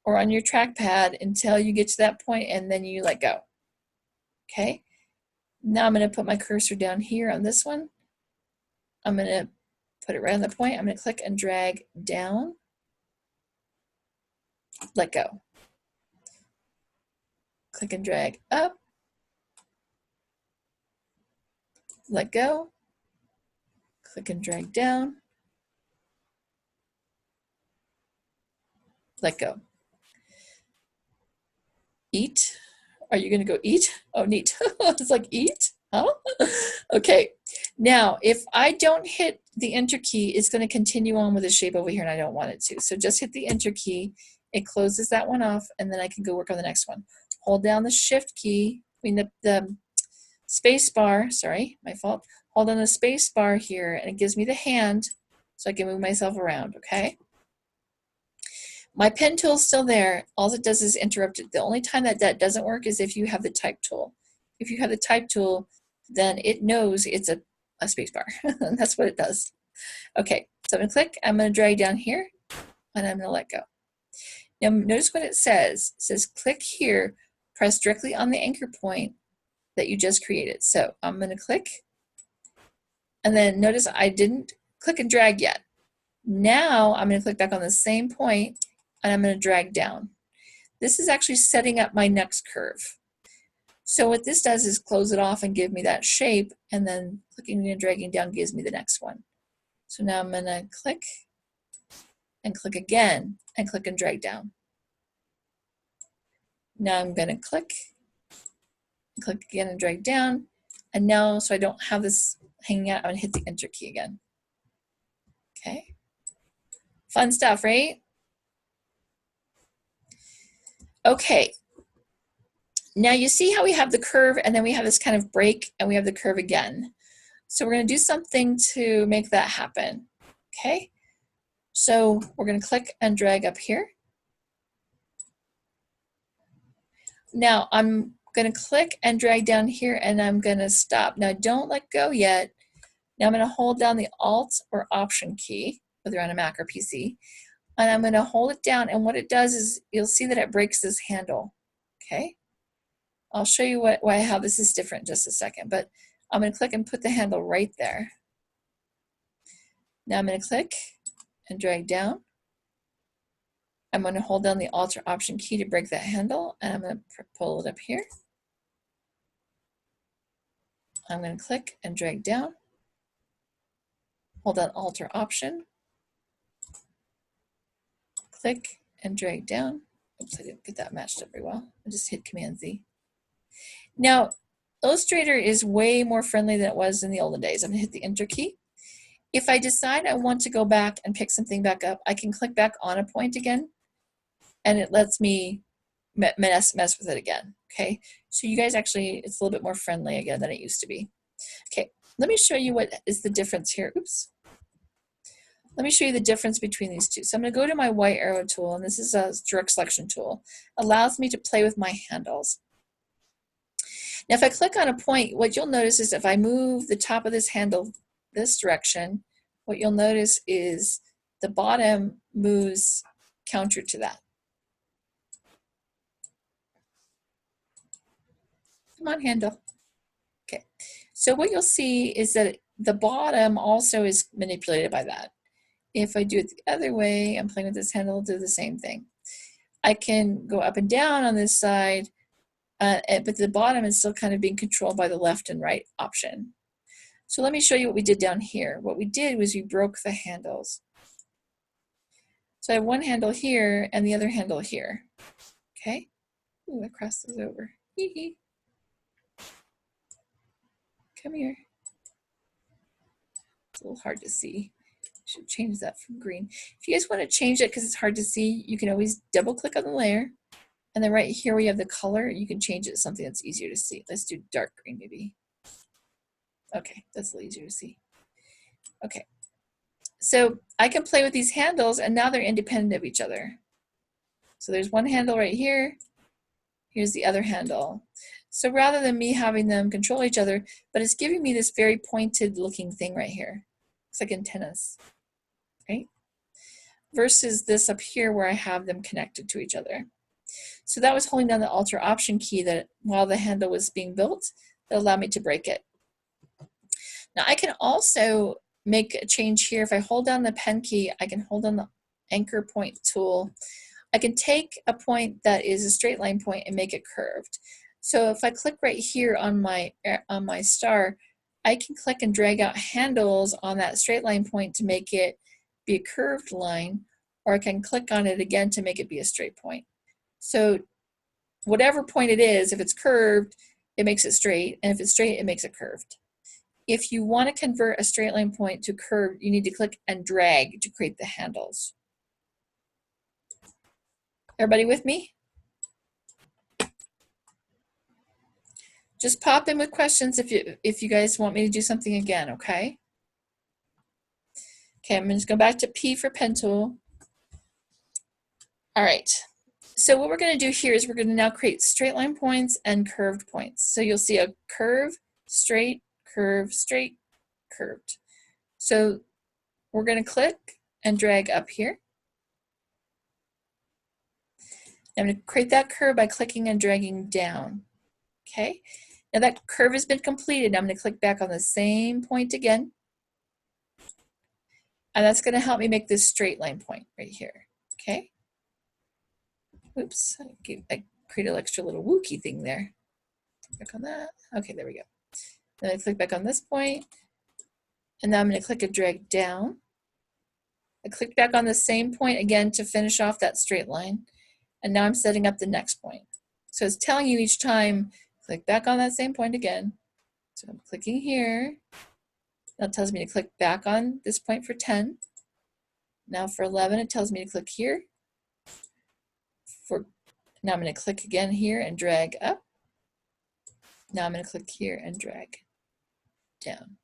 or on your trackpad until you get to that point and then you let go. Okay? Now I'm going to put my cursor down here on this one. I'm going to put it right on the point. I'm going to click and drag down. Let go. Click and drag up. Let go. Click and drag down. Let go. Eat. Are you going to go eat? Oh, neat. It's like eat? Huh? Okay. Now, if I don't hit the Enter key, it's going to continue on with the shape over here, and I don't want it to. So just hit the Enter key. It closes that one off, and then I can go work on the next one. Hold down the Shift key, I mean the space bar, sorry, my fault. Hold on the space bar here, and it gives me the hand so I can move myself around, okay? My pen tool is still there. All it does is interrupt it. The only time that doesn't work is if you have the type tool. If you have the type tool, then it knows it's a space bar. That's what it does. Okay, so I'm going to click. I'm going to drag down here, and I'm going to let go. Now notice what it says. It says click here, press directly on the anchor point that you just created. So I'm going to click, and then notice I didn't click and drag yet. Now I'm going to click back on the same point, and I'm going to drag down. This is actually setting up my next curve. So what this does is close it off and give me that shape, and then clicking and dragging down gives me the next one. So now I'm going to click and click again and click and drag down. Now I'm going to click again and drag down, and now so I don't have this hanging out, I'm going to hit the Enter key again. Okay, fun stuff, right? Okay, now you see how we have the curve and then we have this kind of break and we have the curve again. So we're going to do something to make that happen. Okay, so we're going to click and drag up here. Now I'm going to click and drag down here and I'm going to stop. Now don't let go yet. Now I'm going to hold down the Alt or Option key, whether you're on a Mac or PC, and I'm going to hold it down, and what it does is you'll see that it breaks this handle. Okay, I'll show you how this is different in just a second, but I'm going to click and put the handle right there. Now I'm going to click and drag down. I'm going to hold down the Alt or Option key to break that handle, and I'm going to pull it up here. I'm going to click and drag down. Hold down Alt or Option. Click and drag down. Oops, I didn't get that matched up very well. I just hit Command Z. Now, Illustrator is way more friendly than it was in the olden days. I'm going to hit the Enter key. If I decide I want to go back and pick something back up, I can click back on a point again, and it lets me mess with it again. Okay, so you guys actually, it's a little bit more friendly again than it used to be. Okay, let me show you what is the difference here. Oops. Let me show you the difference between these two. So I'm going to go to my white arrow tool, and this is a direct selection tool. Allows me to play with my handles. Now if I click on a point, what you'll notice is if I move the top of this handle this direction, what you'll notice is the bottom moves counter to that. Come on, handle. Okay, so what you'll see is that the bottom also is manipulated by that. If I do it the other way, I'm playing with this handle, I'll do the same thing. I can go up and down on this side, but the bottom is still kind of being controlled by the left and right option. So let me show you what we did down here. What we did was we broke the handles. So I have one handle here and the other handle here. Okay. Ooh, I crossed those over. Hee hee. Come here. It's a little hard to see. Should change that from green. If you guys want to change it because it's hard to see, you can always double click on the layer. And then right here where you have the color, you can change it to something that's easier to see. Let's do dark green maybe. Okay, that's a little easier to see. Okay, so I can play with these handles and now they're independent of each other. So there's one handle right here. Here's the other handle. So rather than me having them control each other, but it's giving me this very pointed looking thing right here. Looks like antennas, right? Versus this up here where I have them connected to each other. So that was holding down the Alt or Option key that while the handle was being built, that allowed me to break it. Now I can also make a change here. If I hold down the pen key, I can hold on the anchor point tool. I can take a point that is a straight line point and make it curved. So if I click right here on my star, I can click and drag out handles on that straight line point to make it be a curved line, or I can click on it again to make it be a straight point. So whatever point it is, if it's curved, it makes it straight, and if it's straight, it makes it curved. If you want to convert a straight line point to curved, you need to click and drag to create the handles. Everybody with me? Just pop in with questions if you guys want me to do something again, okay? Okay, I'm just going back to P for pen tool. All right. So what we're going to do here is we're going to now create straight line points and curved points. So you'll see a curve, straight, straight, curved. So we're going to click and drag up here. I'm going to create that curve by clicking and dragging down. Okay. Now that curve has been completed. I'm going to click back on the same point again. And that's going to help me make this straight line point right here. Okay. Oops, I created an extra little wookie thing there. Click on that. Okay, there we go. Then I click back on this point. And now I'm going to click and drag down. I click back on the same point again to finish off that straight line. And now I'm setting up the next point. So it's telling you each time, click back on that same point again. So I'm clicking here. Now it tells me to click back on this point for 10. Now for 11, it tells me to click here. Now I'm going to click again here and drag up. Now I'm going to click here and drag down.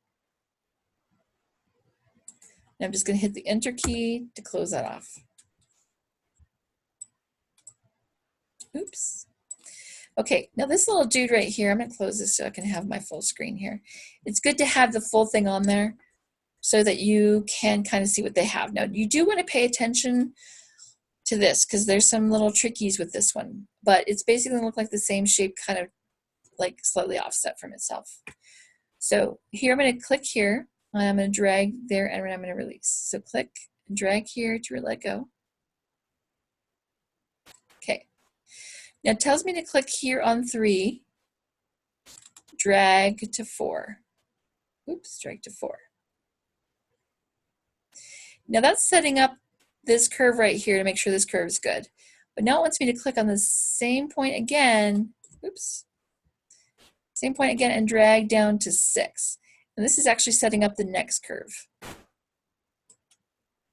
And I'm just going to hit the Enter key to close that off. Oops. Okay, now this little dude right here, I'm going to close this so I can have my full screen here. It's good to have the full thing on there so that you can kind of see what they have. Now, you do want to pay attention to this because there's some little trickies with this one, but it's basically going to look like the same shape, kind of like slightly offset from itself. So here I'm going to click here, and I'm going to drag there, and I'm going to release. So click and drag here to let go. Okay. Now it tells me to click here on 3, drag to 4. Oops, drag to 4. Now that's setting up this curve right here to make sure this curve is good. But now it wants me to click on the same point again. Oops. Same point again and drag down to 6. And this is actually setting up the next curve.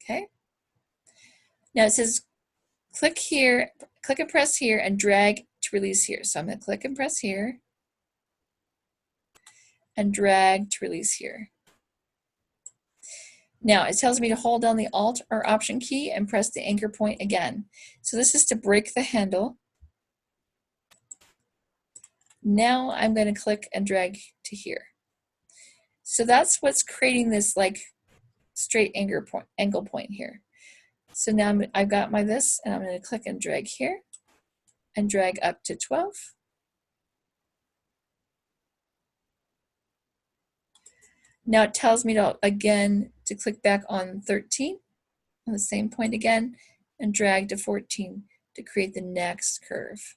Okay. Now it says click here, click and press here and drag to release here. So I'm going to click and press here and drag to release here. Now it tells me to hold down the Alt or Option key and press the anchor point again. So this is to break the handle. Now I'm going to click and drag to here. So that's what's creating this like straight angle point here. So now I've got my this, and I'm going to click and drag here and drag up to 12. Now it tells me to, again, to click back on 13 on the same point again and drag to 14 to create the next curve.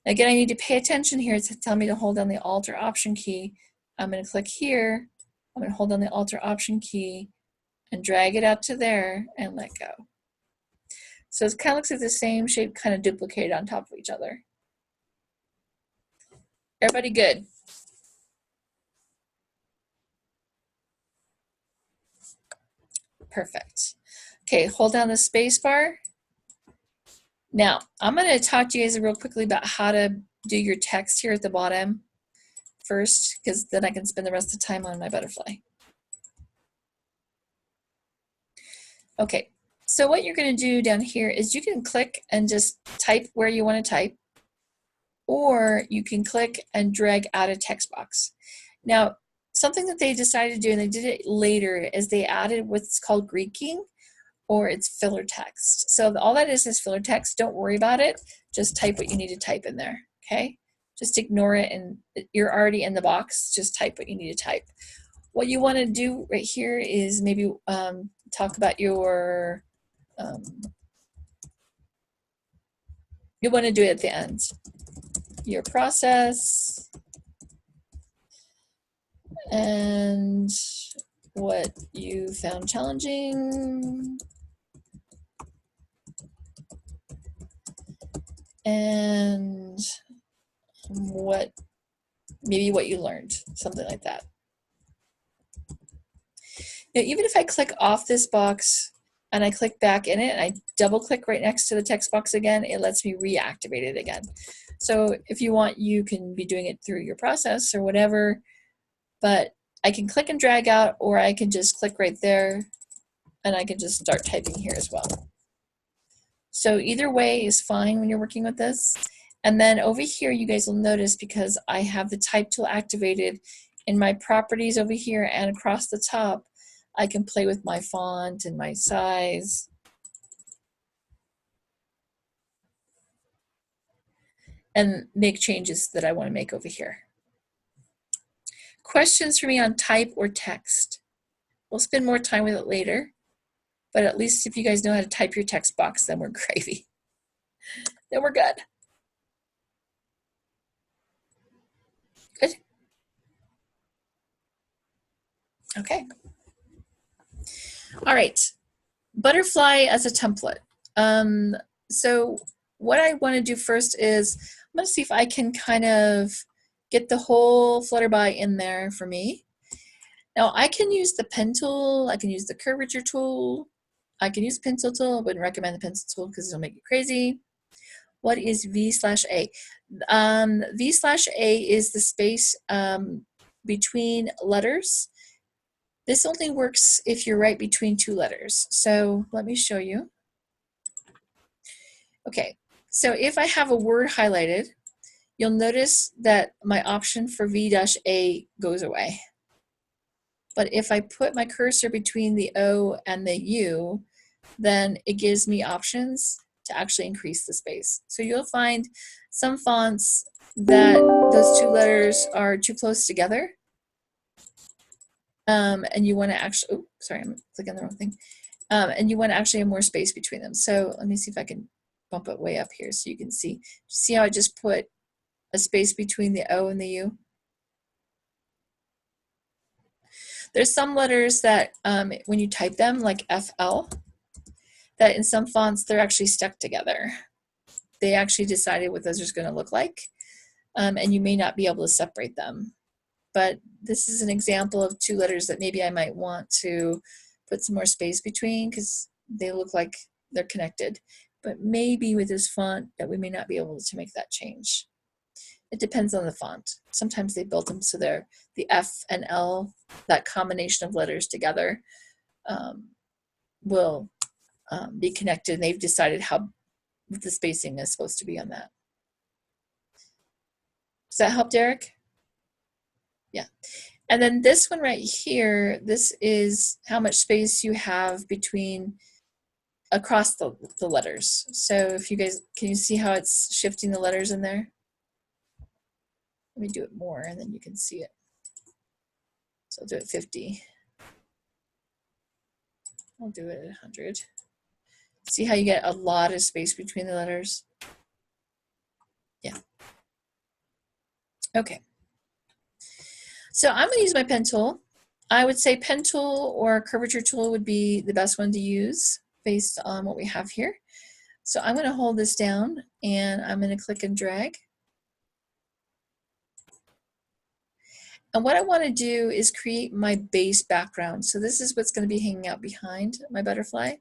Again, I need to pay attention here to tell me to hold down the Alt or Option key. I'm going to click here. I'm going to hold down the Alt or Option key and drag it out to there and let go. So it kind of looks like the same shape kind of duplicated on top of each other. Everybody good? Perfect. Okay, hold down the space bar. Now, I'm going to talk to you guys real quickly about how to do your text here at the bottom first, because then I can spend the rest of the time on my butterfly. Okay, so what you're going to do down here is you can click and just type where you want to type, or you can click and drag out a text box. Now, something that they decided to do, and they did it later, is they added what's called Greeking, or it's filler text. So all that is filler text. Don't worry about it. Just type what you need to type in there, okay? Just ignore it, and you're already in the box. Just type what you need to type. What you want to do right here is maybe talk about your, you want to do it at the end. Your process and what you found challenging and what you learned, something like that. Now, even if I click off this box and I click back in it and I double click right next to the text box again, it lets me reactivate it again. So if you want, you can be doing it through your process or whatever, but I can click and drag out, or I can just click right there and I can just start typing here as well. So either way is fine when you're working with this. And then over here, you guys will notice, because I have the type tool activated in my properties over here and across the top, I can play with my font and my size. And make changes that I want to make over here. Questions for me on type or text? We'll spend more time with it later, but at least if you guys know how to type your text box, then we're gravy. Then we're good. Good. Okay. All right. Butterfly as a template. So what I want to do first is I'm going to see if I can kind of get the whole Flutterby in there for me. Now I can use the pen tool, I can use the curvature tool, I can use the pencil tool. I wouldn't recommend the pencil tool because it'll make you crazy. What is V/A? V/A is the space between letters. This only works if you're right between two letters. So let me show you. Okay, so if I have a word highlighted, you'll notice that my option for V-A goes away. But if I put my cursor between the O and the U, then it gives me options to actually increase the space. So you'll find some fonts that those two letters are too close together. And you want to actually, oh, sorry, I'm clicking the wrong thing. And you want to actually have more space between them. So let me see if I can bump it way up here so you can see. See how I just put a space between the O and the U? There's some letters that when you type them, like FL, that in some fonts, they're actually stuck together. They actually decided what those are going to look like, and you may not be able to separate them. But this is an example of two letters that maybe I might want to put some more space between because they look like they're connected. But maybe with this font that we may not be able to make that change. It depends on the font. Sometimes they built them so they're the F and L, that combination of letters together will be connected, and they've decided how the spacing is supposed to be on that. Does that help, Derek? And then this one right here, this is how much space you have between across the letters. So if you guys, can you see how it's shifting the letters in there? Let me do it more and then you can see it. So I'll do it 50. I'll do it 100. See how you get a lot of space between the letters? Yeah. Okay. So I'm going to use my pen tool. I would say pen tool or curvature tool would be the best one to use based on what we have here. So I'm going to hold this down and I'm going to click and drag. And what I want to do is create my base background. So this is what's going to be hanging out behind my butterfly.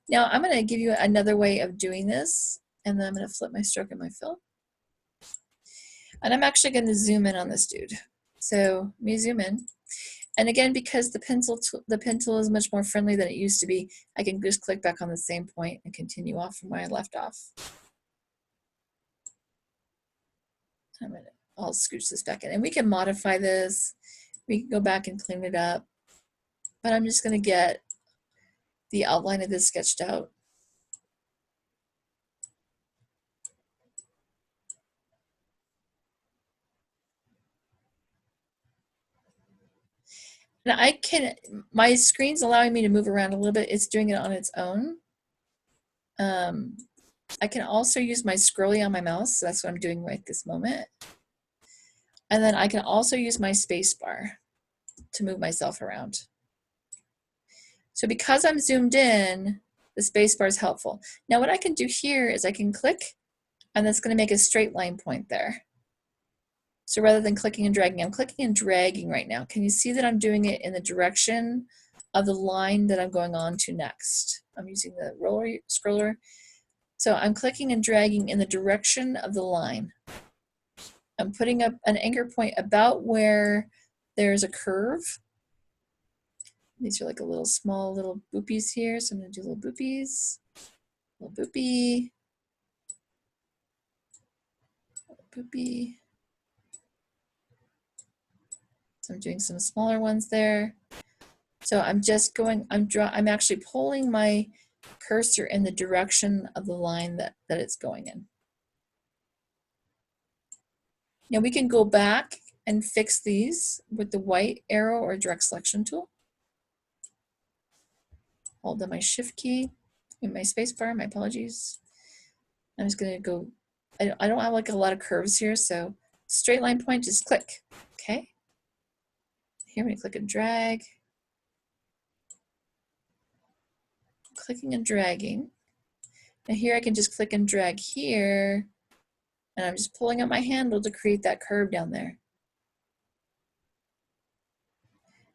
Now I'm going to give you another way of doing this, and then I'm going to flip my stroke and my fill. And I'm actually going to zoom in on this dude. So let me zoom in. And again, because the pen tool is much more friendly than it used to be, I can just click back on the same point and continue off from where I left off. I'll scooch this back in. And we can modify this. We can go back and clean it up. But I'm just going to get the outline of this sketched out. Now I can, my screen's allowing me to move around a little bit. It's doing it on its own. I can also use my scrolly on my mouse. So that's what I'm doing right this moment. And then I can also use my space bar to move myself around. So because I'm zoomed in, the space bar is helpful. Now what I can do here is I can click, and that's going to make a straight line point there. So rather than clicking and dragging, I'm clicking and dragging right now. Can you see that I'm doing it in the direction of the line that I'm going on to next? I'm using the scroller. So I'm clicking and dragging in the direction of the line. I'm putting up an anchor point about where there's a curve. These are like a little small little boopies here. So I'm going to do little boopies, little boopy, little boopy. So I'm doing some smaller ones there. So I'm just going, I'm actually pulling my cursor in the direction of the line that it's going in. Now we can go back and fix these with the white arrow or direct selection tool. Hold down my shift key and my space bar, my apologies. I'm just gonna go, I don't have like a lot of curves here, so straight line point, just click, okay? Here we click and drag. Clicking and dragging. And here I can just click and drag here, and I'm just pulling up my handle to create that curve down there.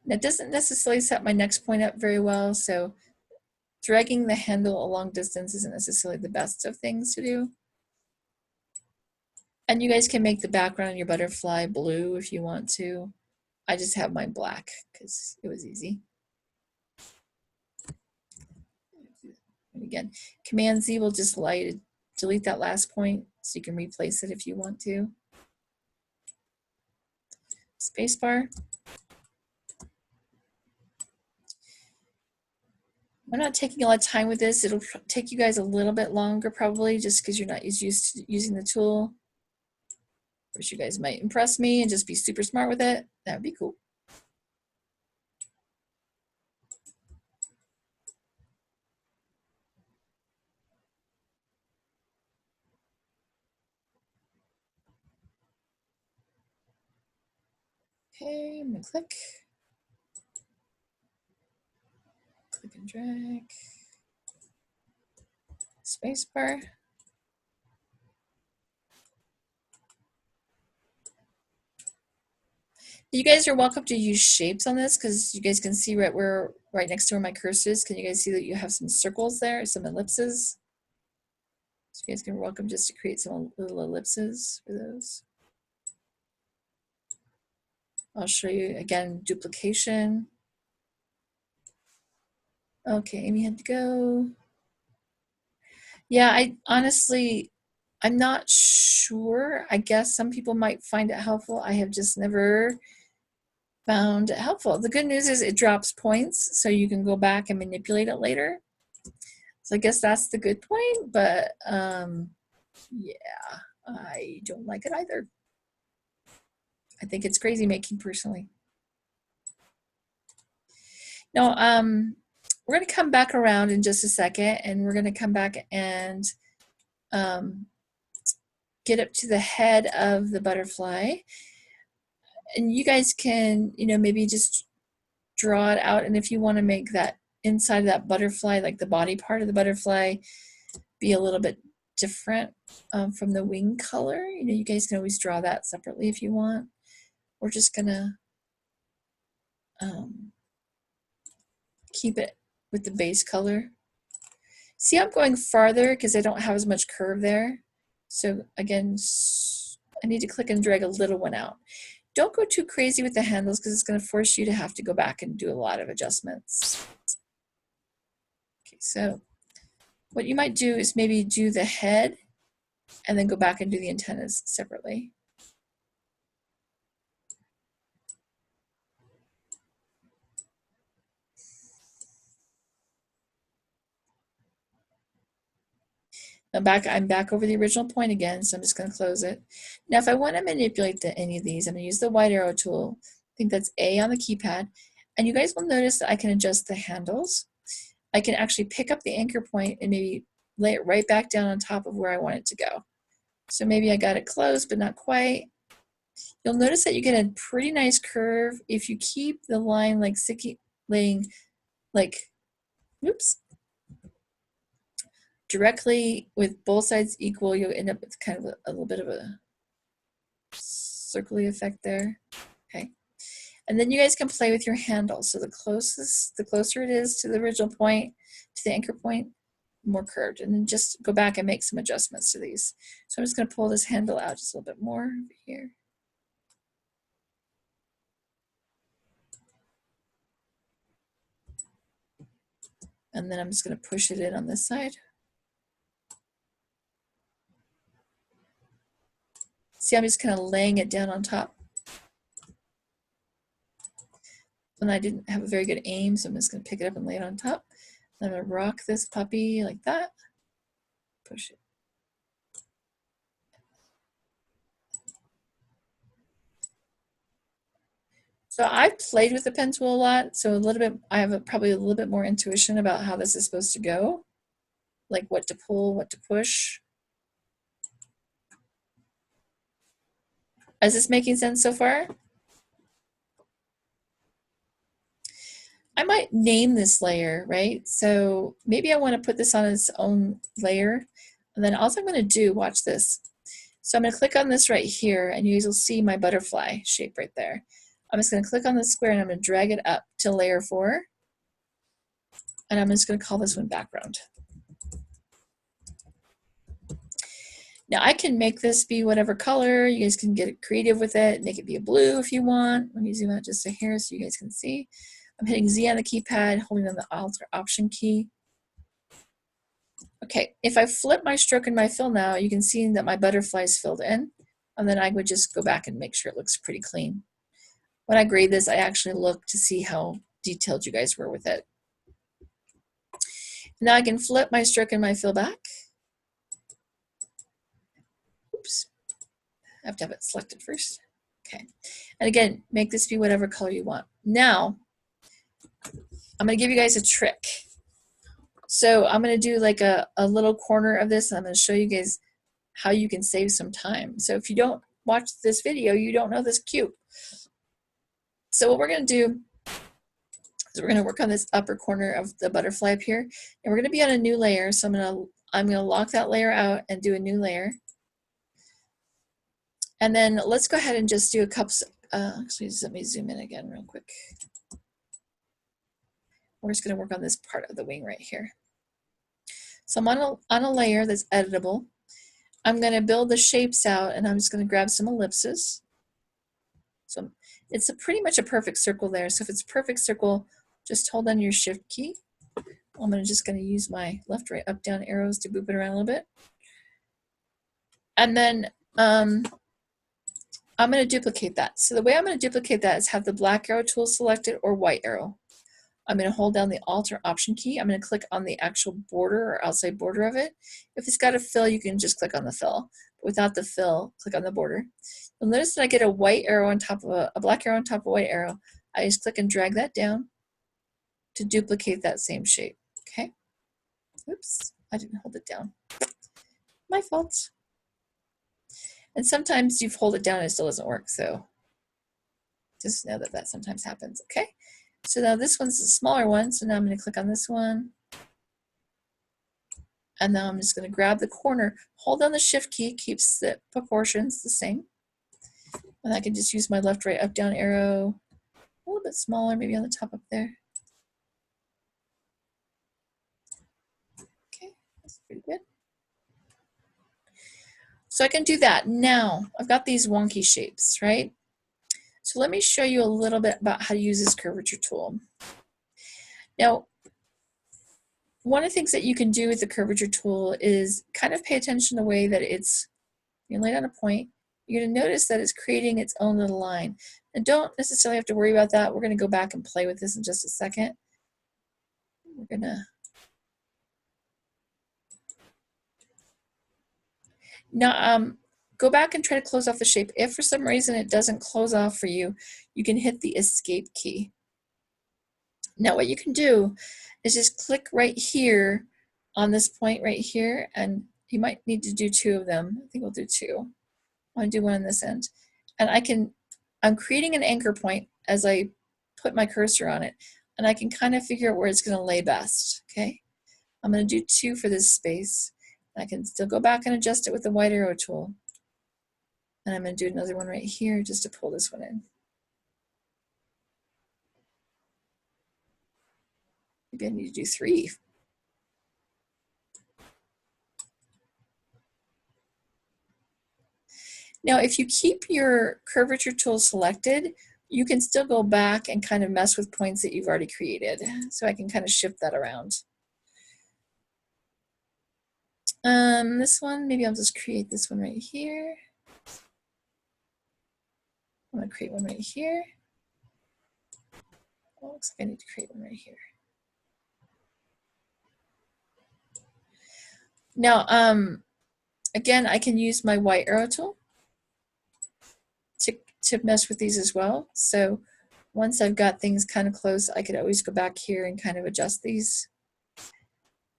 That doesn't necessarily set my next point up very well, so dragging the handle a long distance isn't necessarily the best of things to do. And you guys can make the background of your butterfly blue if you want to. I just have mine black because it was easy. And again, Command Z will just delete that last point so you can replace it if you want to. Spacebar. I'm not taking a lot of time with this. It'll take you guys a little bit longer probably just because you're not used to using the tool. I wish you guys might impress me and just be super smart with it. That would be cool. Okay, I'm gonna click and drag, spacebar. You guys are welcome to use shapes on this because you guys can see right next to where my cursor is. Can you guys see that you have some circles there, some ellipses? So you guys can welcome just to create some little ellipses for those. I'll show you again duplication. Okay, Amy had to go. Yeah, I'm not sure. I guess some people might find it helpful. I have just never found helpful. The good news is it drops points, so you can go back and manipulate it later. So I guess that's the good point, but yeah, I don't like it either. I think it's crazy making personally. Now, we're going to come back around in just a second, and we're going to come back and get up to the head of the butterfly. And you guys can, maybe just draw it out. And if you want to make that inside of that butterfly, like the body part of the butterfly, be a little bit different from the wing color, you guys can always draw that separately if you want. We're just gonna keep it with the base color. See, I'm going farther because I don't have as much curve there. So again, I need to click and drag a little one out. Don't go too crazy with the handles because it's going to force you to have to go back and do a lot of adjustments. Okay, so what you might do is maybe do the head and then go back and do the antennas separately. I'm back over the original point again, so I'm just going to close it. Now, if I want to manipulate any of these, I'm going to use the white arrow tool. I think that's A on the keypad. And you guys will notice that I can adjust the handles. I can actually pick up the anchor point and maybe lay it right back down on top of where I want it to go. So maybe I got it close, but not quite. You'll notice that you get a pretty nice curve if you keep the line like laying like, oops, directly with both sides equal. You'll end up with kind of a little bit of a circly effect there. Okay. And then you guys can play with your handle. So the closer it is to the original point, to the anchor point, more curved. And then just go back and make some adjustments to these. So I'm just going to pull this handle out just a little bit more over here. And then I'm just going to push it in on this side. See, I'm just kind of laying it down on top. And I didn't have a very good aim, so I'm just going to pick it up and lay it on top. I'm going to rock this puppy like that. Push it. So I've played with the pen tool a lot, so I have probably a little bit more intuition about how this is supposed to go, like what to pull, what to push. Is this making sense so far? I might name this layer, right? So maybe I want to put this on its own layer. And then all I'm going to do, watch this. So I'm going to click on this right here, and you guys will see my butterfly shape right there. I'm just going to click on the square, and I'm going to drag it up to layer 4. And I'm just going to call this one background. Now I can make this be whatever color. You guys can get creative with it. Make it be a blue if you want. Let me zoom out just a hair so you guys can see. I'm hitting Z on the keypad, holding down the Alt or Option key. Okay, if I flip my stroke and my fill now, you can see that my butterfly is filled in. And then I would just go back and make sure it looks pretty clean. When I grade this, I actually look to see how detailed you guys were with it. Now I can flip my stroke and my fill back. Oops, I have to have it selected first. Okay, and again, make this be whatever color you want. Now, I'm going to give you guys a trick. So I'm going to do like a little corner of this, and I'm going to show you guys how you can save some time. So if you don't watch this video, you don't know this cube. So what we're going to do is we're going to work on this upper corner of the butterfly up here, and we're going to be on a new layer. So I'm going to lock that layer out and do a new layer. And then let's go ahead and just do a couple, actually let me zoom in again real quick. We're just going to work on this part of the wing right here. So I'm on a layer that's editable. I'm going to build the shapes out, and I'm just going to grab some ellipses. So it's pretty much a perfect circle there. So if it's a perfect circle, just hold on your Shift key. I'm just going to use my left, right, up, down arrows to boop it around a little bit. And then I'm going to duplicate that. So the way I'm going to duplicate that is have the black arrow tool selected or white arrow. I'm going to hold down the Alt or Option key. I'm going to click on the actual border or outside border of it. If it's got a fill, you can just click on the fill. Without the fill, click on the border. You'll notice that I get a white arrow on top of a black arrow on top of a white arrow. I just click and drag that down to duplicate that same shape. Okay. Oops, I didn't hold it down. My fault. And sometimes you hold it down and it still doesn't work. So just know that that sometimes happens. Okay. So now this one's a smaller one. So now I'm going to click on this one. And now I'm just going to grab the corner, hold down the Shift key, keeps the proportions the same. And I can just use my left, right, up, down arrow, a little bit smaller, maybe on the top up there. Okay, that's pretty good. So I can do that. Now, I've got these wonky shapes, right? So let me show you a little bit about how to use this curvature tool. Now, one of the things that you can do with the curvature tool is kind of pay attention to the way that it's, you lay down a point, you're going to notice that it's creating its own little line. And don't necessarily have to worry about that. We're going to go back and play with this in just a second. We're going to now go back and try to close off the shape. If for some reason it doesn't close off for you, you can hit the Escape key. Now what you can do is just click right here on this point right here, and you might need to do two of them. I think we'll do two. I want to do one on this end. And I'm creating an anchor point as I put my cursor on it, and I can kind of figure out where it's going to lay best. Okay, I'm going to do two for this space. I can still go back and adjust it with the white arrow tool. And I'm going to do another one right here just to pull this one in. Maybe I need to do three. Now, if you keep your curvature tool selected, you can still go back and kind of mess with points that you've already created. So I can kind of shift that around. This one, maybe I'll just create this one right here. I'm going to create one right here. Oh, looks like I need to create one right here. Now, again, I can use my white arrow tool to mess with these as well. So once I've got things kind of close, I could always go back here and kind of adjust these.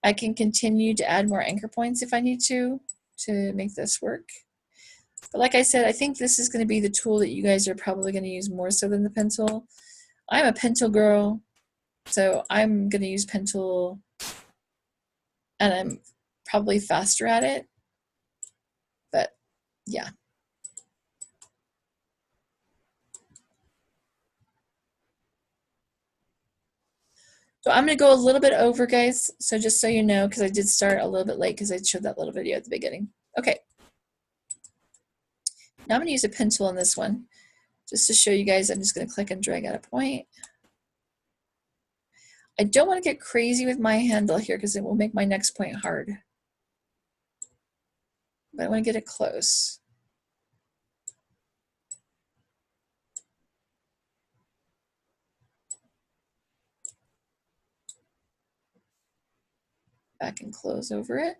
I can continue to add more anchor points if I need to make this work. But like I said, I think this is going to be the tool that you guys are probably going to use more so than the pen tool. I'm a pen tool girl, so I'm going to use pen tool, and I'm probably faster at it. But yeah. So I'm going to go a little bit over, guys. So just so you know, because I did start a little bit late because I showed that little video at the beginning. Okay. Now I'm going to use a pen tool on this one. Just to show you guys, I'm just going to click and drag out a point. I don't want to get crazy with my handle here because it will make my next point hard. But I want to get it close. Back and close over it.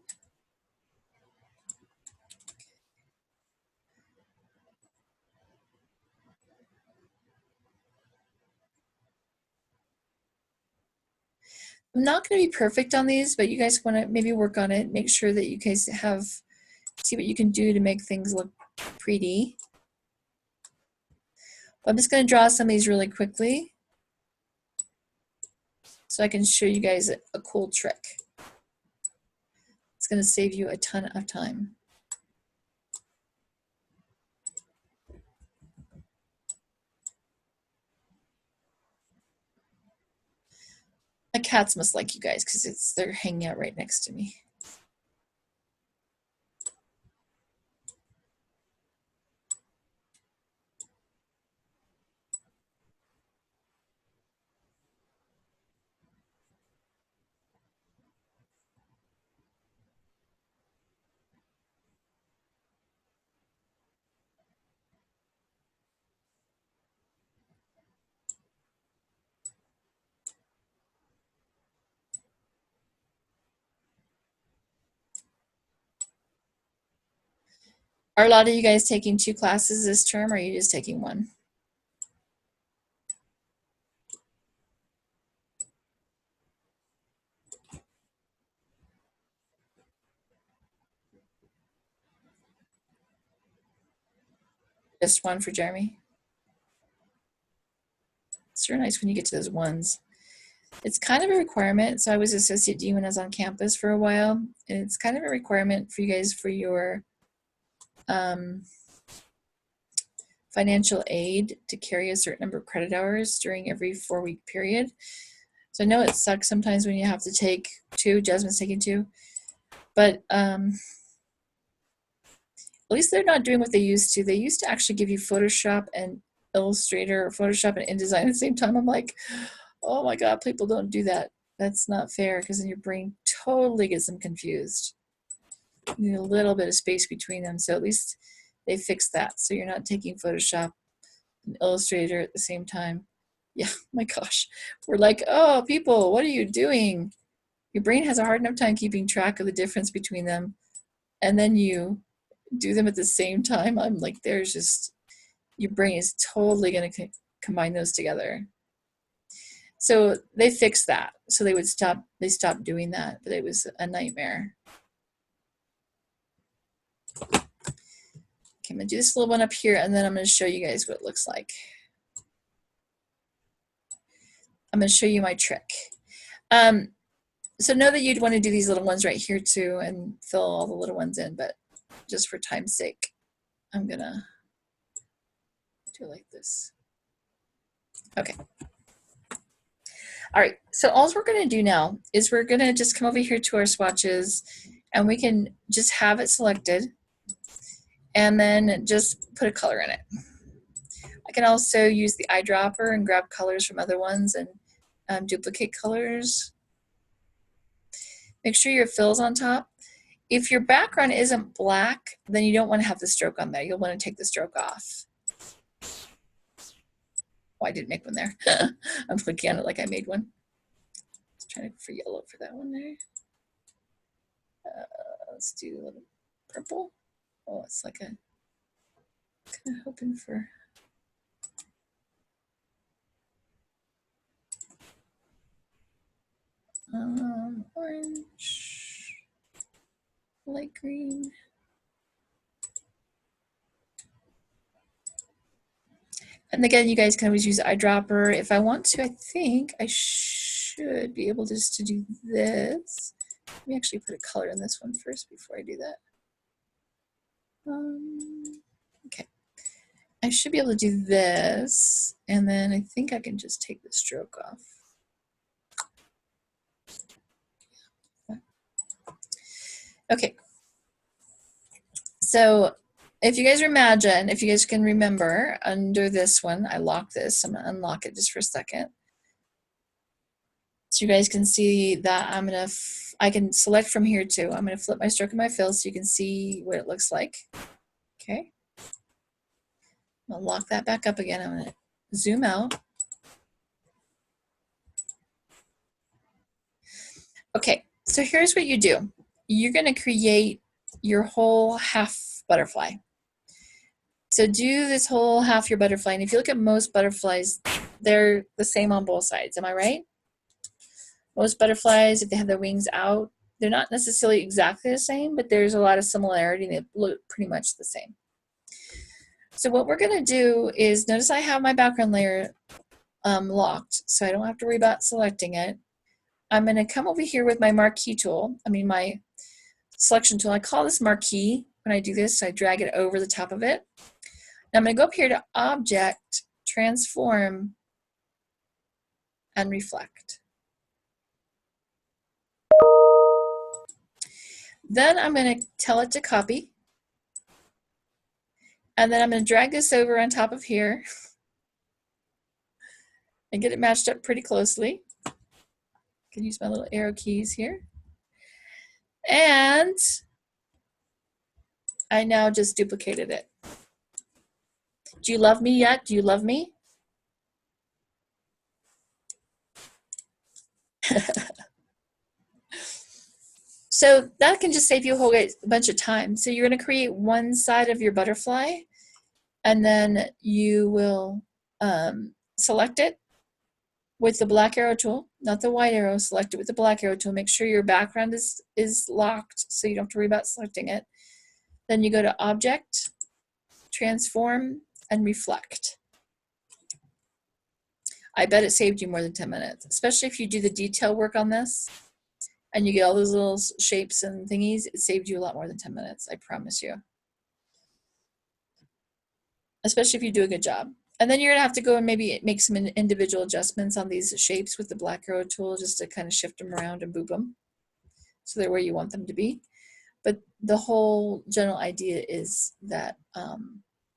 I'm not going to be perfect on these, but you guys want to maybe work on it. Make sure that you guys see what you can do to make things look pretty. But I'm just going to draw some of these really quickly so I can show you guys a cool trick. It's going to save you a ton of time. My cats must like you guys because they're hanging out right next to me. Are a lot of you guys taking 2 classes this term, or are you just taking 1? Just 1 for Jeremy? It's sure nice when you get to those 1s. It's kind of a requirement. So I was associate dean when I was on campus for a while, and it's kind of a requirement for you guys for your financial aid to carry a certain number of credit hours during every 4-week period. So I know it sucks sometimes when you have to take 2. Jasmine's taking 2, but at least they're not doing what they used to. They used to actually give you Photoshop and Illustrator, or Photoshop and InDesign at the same time. I'm like, oh my God, people don't do that. That's not fair, because then your brain totally gets them confused. You need a little bit of space between them. So at least they fixed that. So you're not taking Photoshop and Illustrator at the same time. Yeah, my gosh. We're like, oh, people, what are you doing? Your brain has a hard enough time keeping track of the difference between them. And then you do them at the same time. I'm like, there's just, your brain is totally going to combine those together. So they fixed that. So they stopped doing that, but it was a nightmare. Okay, I'm gonna do this little one up here, and then I'm gonna show you guys what it looks like. I'm gonna show you my trick. So know that you'd want to do these little ones right here too, and fill all the little ones in, but just for time's sake, I'm gonna do it like this. Okay. All right, so all we're gonna do now is we're gonna just come over here to our swatches, and we can just have it selected, and then just put a color in it. I can also use the eyedropper and grab colors from other ones and duplicate colors. Make sure your fill's on top. If your background isn't black, then you don't want to have the stroke on there. You'll want to take the stroke off. Oh, I didn't make one there. I'm looking at it like I made one. Just trying for yellow for that one there. Let's do a little purple. Oh, it's like a, kind of hoping for. Orange, light green. And again, you guys can always use eyedropper. If I want to, I think I should be able just to do this. Let me actually put a color in this one first before I do that. Okay. I should be able to do this, and then I think I can just take the stroke off. Okay. So if you guys imagine, if you guys can remember, under this one, I locked this. I'm going to unlock it just for a second. So you guys can see that I can select from here too. I'm going to flip my stroke and my fill so you can see what it looks like. Okay. I'll lock that back up again. I'm going to zoom out. Okay, so here's what you do. You're going to create your whole half butterfly. So do this whole half your butterfly, and if you look at most butterflies, they're the same on both sides. Am I right? Most butterflies, if they have their wings out, they're not necessarily exactly the same, but there's a lot of similarity. They look pretty much the same. So what we're going to do is, notice I have my background layer locked, so I don't have to worry about selecting it. I'm going to come over here with my marquee tool, my selection tool. I call this marquee. When I do this, I drag it over the top of it. Now I'm going to go up here to Object, Transform, and Reflect. Then I'm going to tell it to copy. And then I'm going to drag this over on top of here and get it matched up pretty closely. I can use my little arrow keys here. And I now just duplicated it. Do you love me yet? Do you love me? So that can just save you a whole bunch of time. So you're going to create one side of your butterfly, and then you will select it with the black arrow tool, not the white arrow. Select it with the black arrow tool. Make sure your background is locked so you don't have to worry about selecting it. Then you go to Object, Transform, and Reflect. I bet it saved you more than 10 minutes, especially if you do the detail work on this and you get all those little shapes and thingies. It saved you a lot more than 10 minutes, I promise you. Especially if you do a good job. And then you're gonna have to go and maybe make some individual adjustments on these shapes with the black arrow tool just to kind of shift them around and boop them so they're where you want them to be. But the whole general idea is that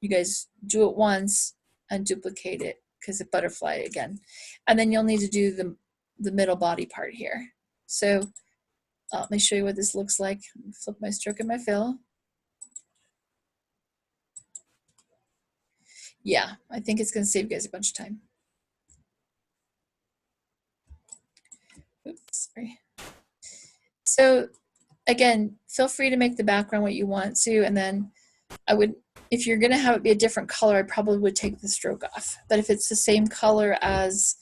you guys do it once and duplicate it because it butterfly again. And then you'll need to do the middle body part here. So let me show you what this looks like. Flip my stroke and my fill. Yeah, I think it's going to save you guys a bunch of time. Oops, sorry. So again, feel free to make the background what you want to, and then I would, if you're going to have it be a different color, I probably would take the stroke off. But if it's the same color as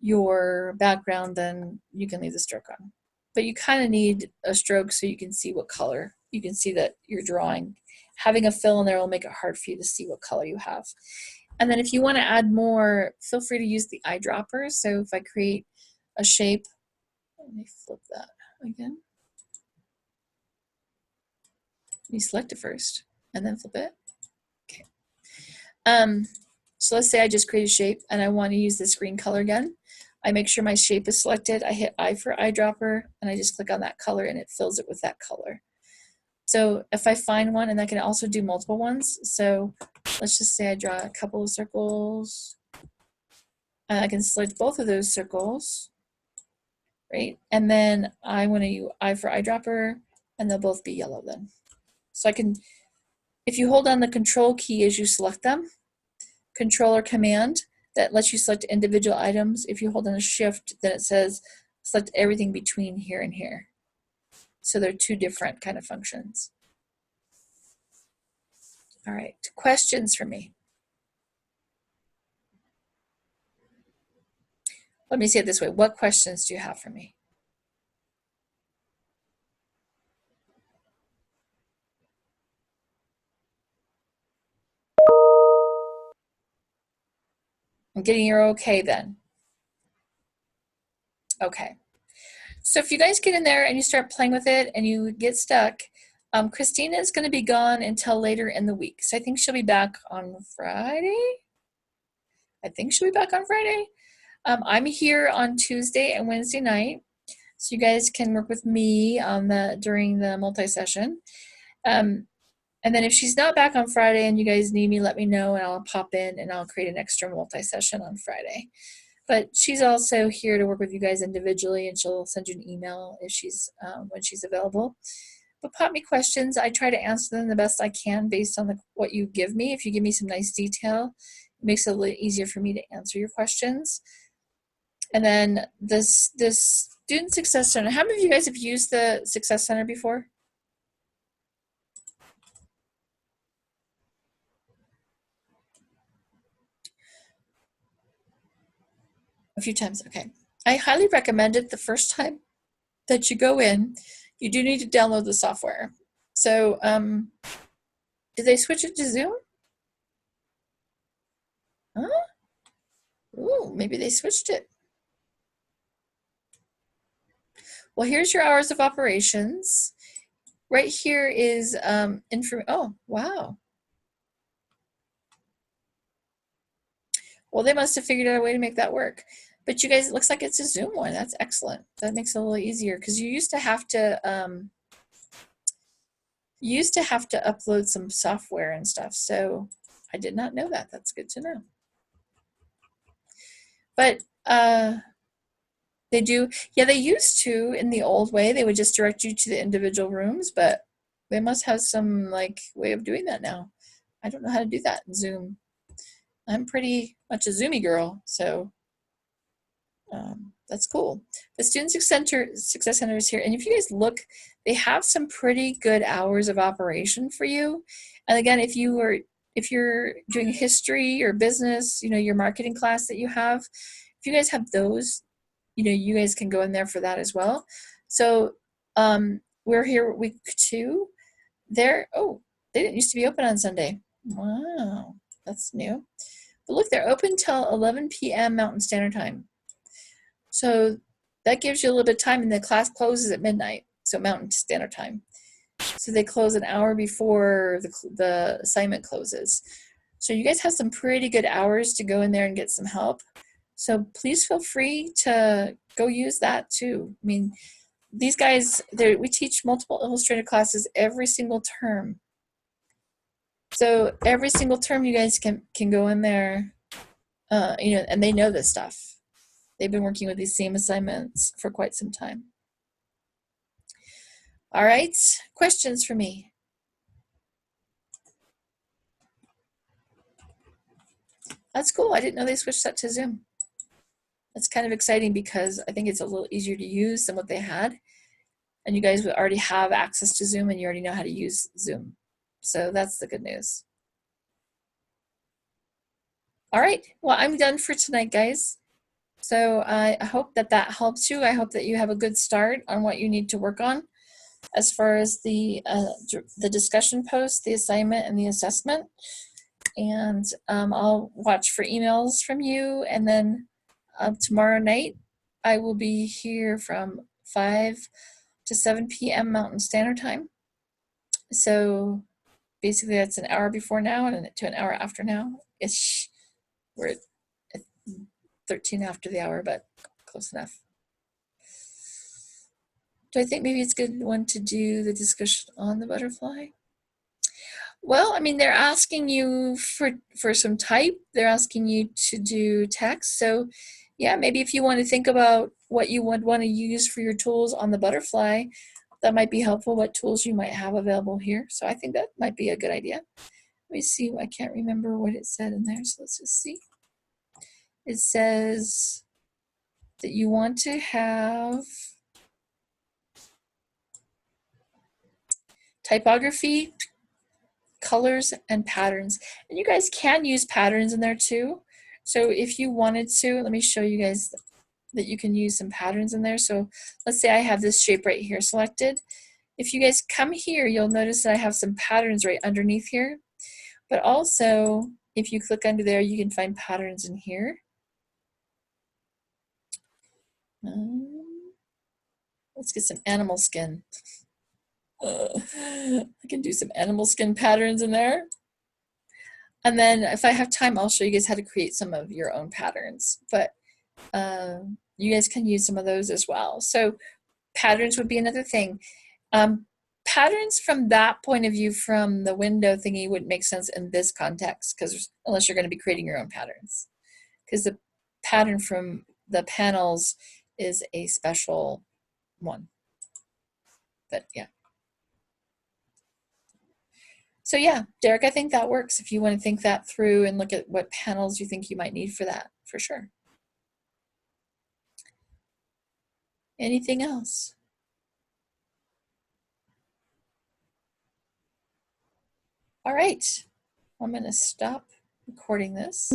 your background, then you can leave the stroke on. But you kind of need a stroke so you can see what color, you can see that you're drawing. Having a fill in there will make it hard for you to see what color you have. And then if you want to add more, feel free to use the eyedropper. So if I create a shape, let me flip that again. You select it first and then flip it. Okay. So let's say I just create a shape and I want to use this green color again. I make sure my shape is selected. I hit I for eyedropper and I just click on that color and it fills it with that color. So if I find one, and I can also do multiple ones. So let's just say I draw a couple of circles. And I can select both of those circles, right? And then I want to use I for eyedropper and they'll both be yellow then. So I can, if you hold down the control key as you select them, control or command, that lets you select individual items. If you hold down a shift, then it says select everything between here and here. So they're two different kind of functions. All right, questions for me? Let me say it this way. What questions do you have for me? I'm getting your okay then. Okay. So if you guys get in there and you start playing with it and you get stuck, Christina is going to be gone until later in the week. So I think she'll be back on Friday. I'm here on Tuesday and Wednesday night. So you guys can work with me on during the multi-session. And then if she's not back on Friday and you guys need me, let me know and I'll pop in and I'll create an extra multi-session on Friday. But she's also here to work with you guys individually and she'll send you an email if she's when she's available. But pop me questions. I try to answer them the best I can based on what you give me. If you give me some nice detail, it makes it a little easier for me to answer your questions. And then this Student Success Center. How many of you guys have used the Success Center before? A few times, okay. I highly recommend it the first time that you go in. You do need to download the software. So, did they switch it to Zoom? Huh? Ooh, maybe they switched it. Well, here's your hours of operations. Right here is oh, wow. Well, they must have figured out a way to make that work. But you guys, it looks like it's a Zoom one. That's excellent. That makes it a little easier because you used to have to upload some software and stuff. So I did not know that. That's good to know. But they do, yeah, they used to in the old way. They would just direct you to the individual rooms, but they must have some like way of doing that now. I don't know how to do that in Zoom. I'm pretty much a Zoomy girl, so That's cool. The Success Center is here. And if you guys look, they have some pretty good hours of operation for you. And again, if you're doing history or business, your marketing class that you have, if you guys have those, you guys can go in there for that as well. So we're here week 2. Oh, they didn't used to be open on Sunday. Wow, that's new. But look, they're open till 11 p.m. Mountain Standard Time. So that gives you a little bit of time, and the class closes at midnight, so Mountain Standard Time. So they close an hour before the assignment closes. So you guys have some pretty good hours to go in there and get some help. So please feel free to go use that too. I mean, these guys, we teach multiple Illustrator classes every single term. So every single term you guys can go in there, and they know this stuff. They've been working with these same assignments for quite some time. All right, questions for me? That's cool. I didn't know they switched that to Zoom. That's kind of exciting because I think it's a little easier to use than what they had. And you guys would already have access to Zoom and you already know how to use Zoom. So that's the good news. All right, well, I'm done for tonight, guys. So I hope that helps you. I hope that you have a good start on what you need to work on as far as the discussion post, the assignment, and the assessment. And I'll watch for emails from you. And then tomorrow night, I will be here from 5 to 7 p.m. Mountain Standard Time. So basically that's an hour before now and to an hour after now-ish. We're at 13 after the hour, but close enough. Do I think maybe it's a good one to do the discussion on the butterfly? Well, I mean, they're asking you for some type. They're asking you to do text. So yeah, maybe if you want to think about what you would want to use for your tools on the butterfly, that might be helpful, what tools you might have available here. So I think that might be a good idea. Let me see. I can't remember what it said in there. So let's just see. It says that you want to have typography, colors, and patterns. And you guys can use patterns in there too. So if you wanted to, let me show you guys that you can use some patterns in there. So let's say I have this shape right here selected. If you guys come here, you'll notice that I have some patterns right underneath here. But also, if you click under there, you can find patterns in here. Let's get some animal skin. I can do some animal skin patterns in there. And then if I have time, I'll show you guys how to create some of your own patterns. But you guys can use some of those as well. So patterns would be another thing. Patterns from that point of view, from the window thingy, wouldn't make sense in this context, because unless you're going to be creating your own patterns, because the pattern from the panels is a special one. But yeah. So yeah, Derek, I think that works if you want to think that through and look at what panels you think you might need for that, for sure. Anything else? All right, I'm going to stop recording this.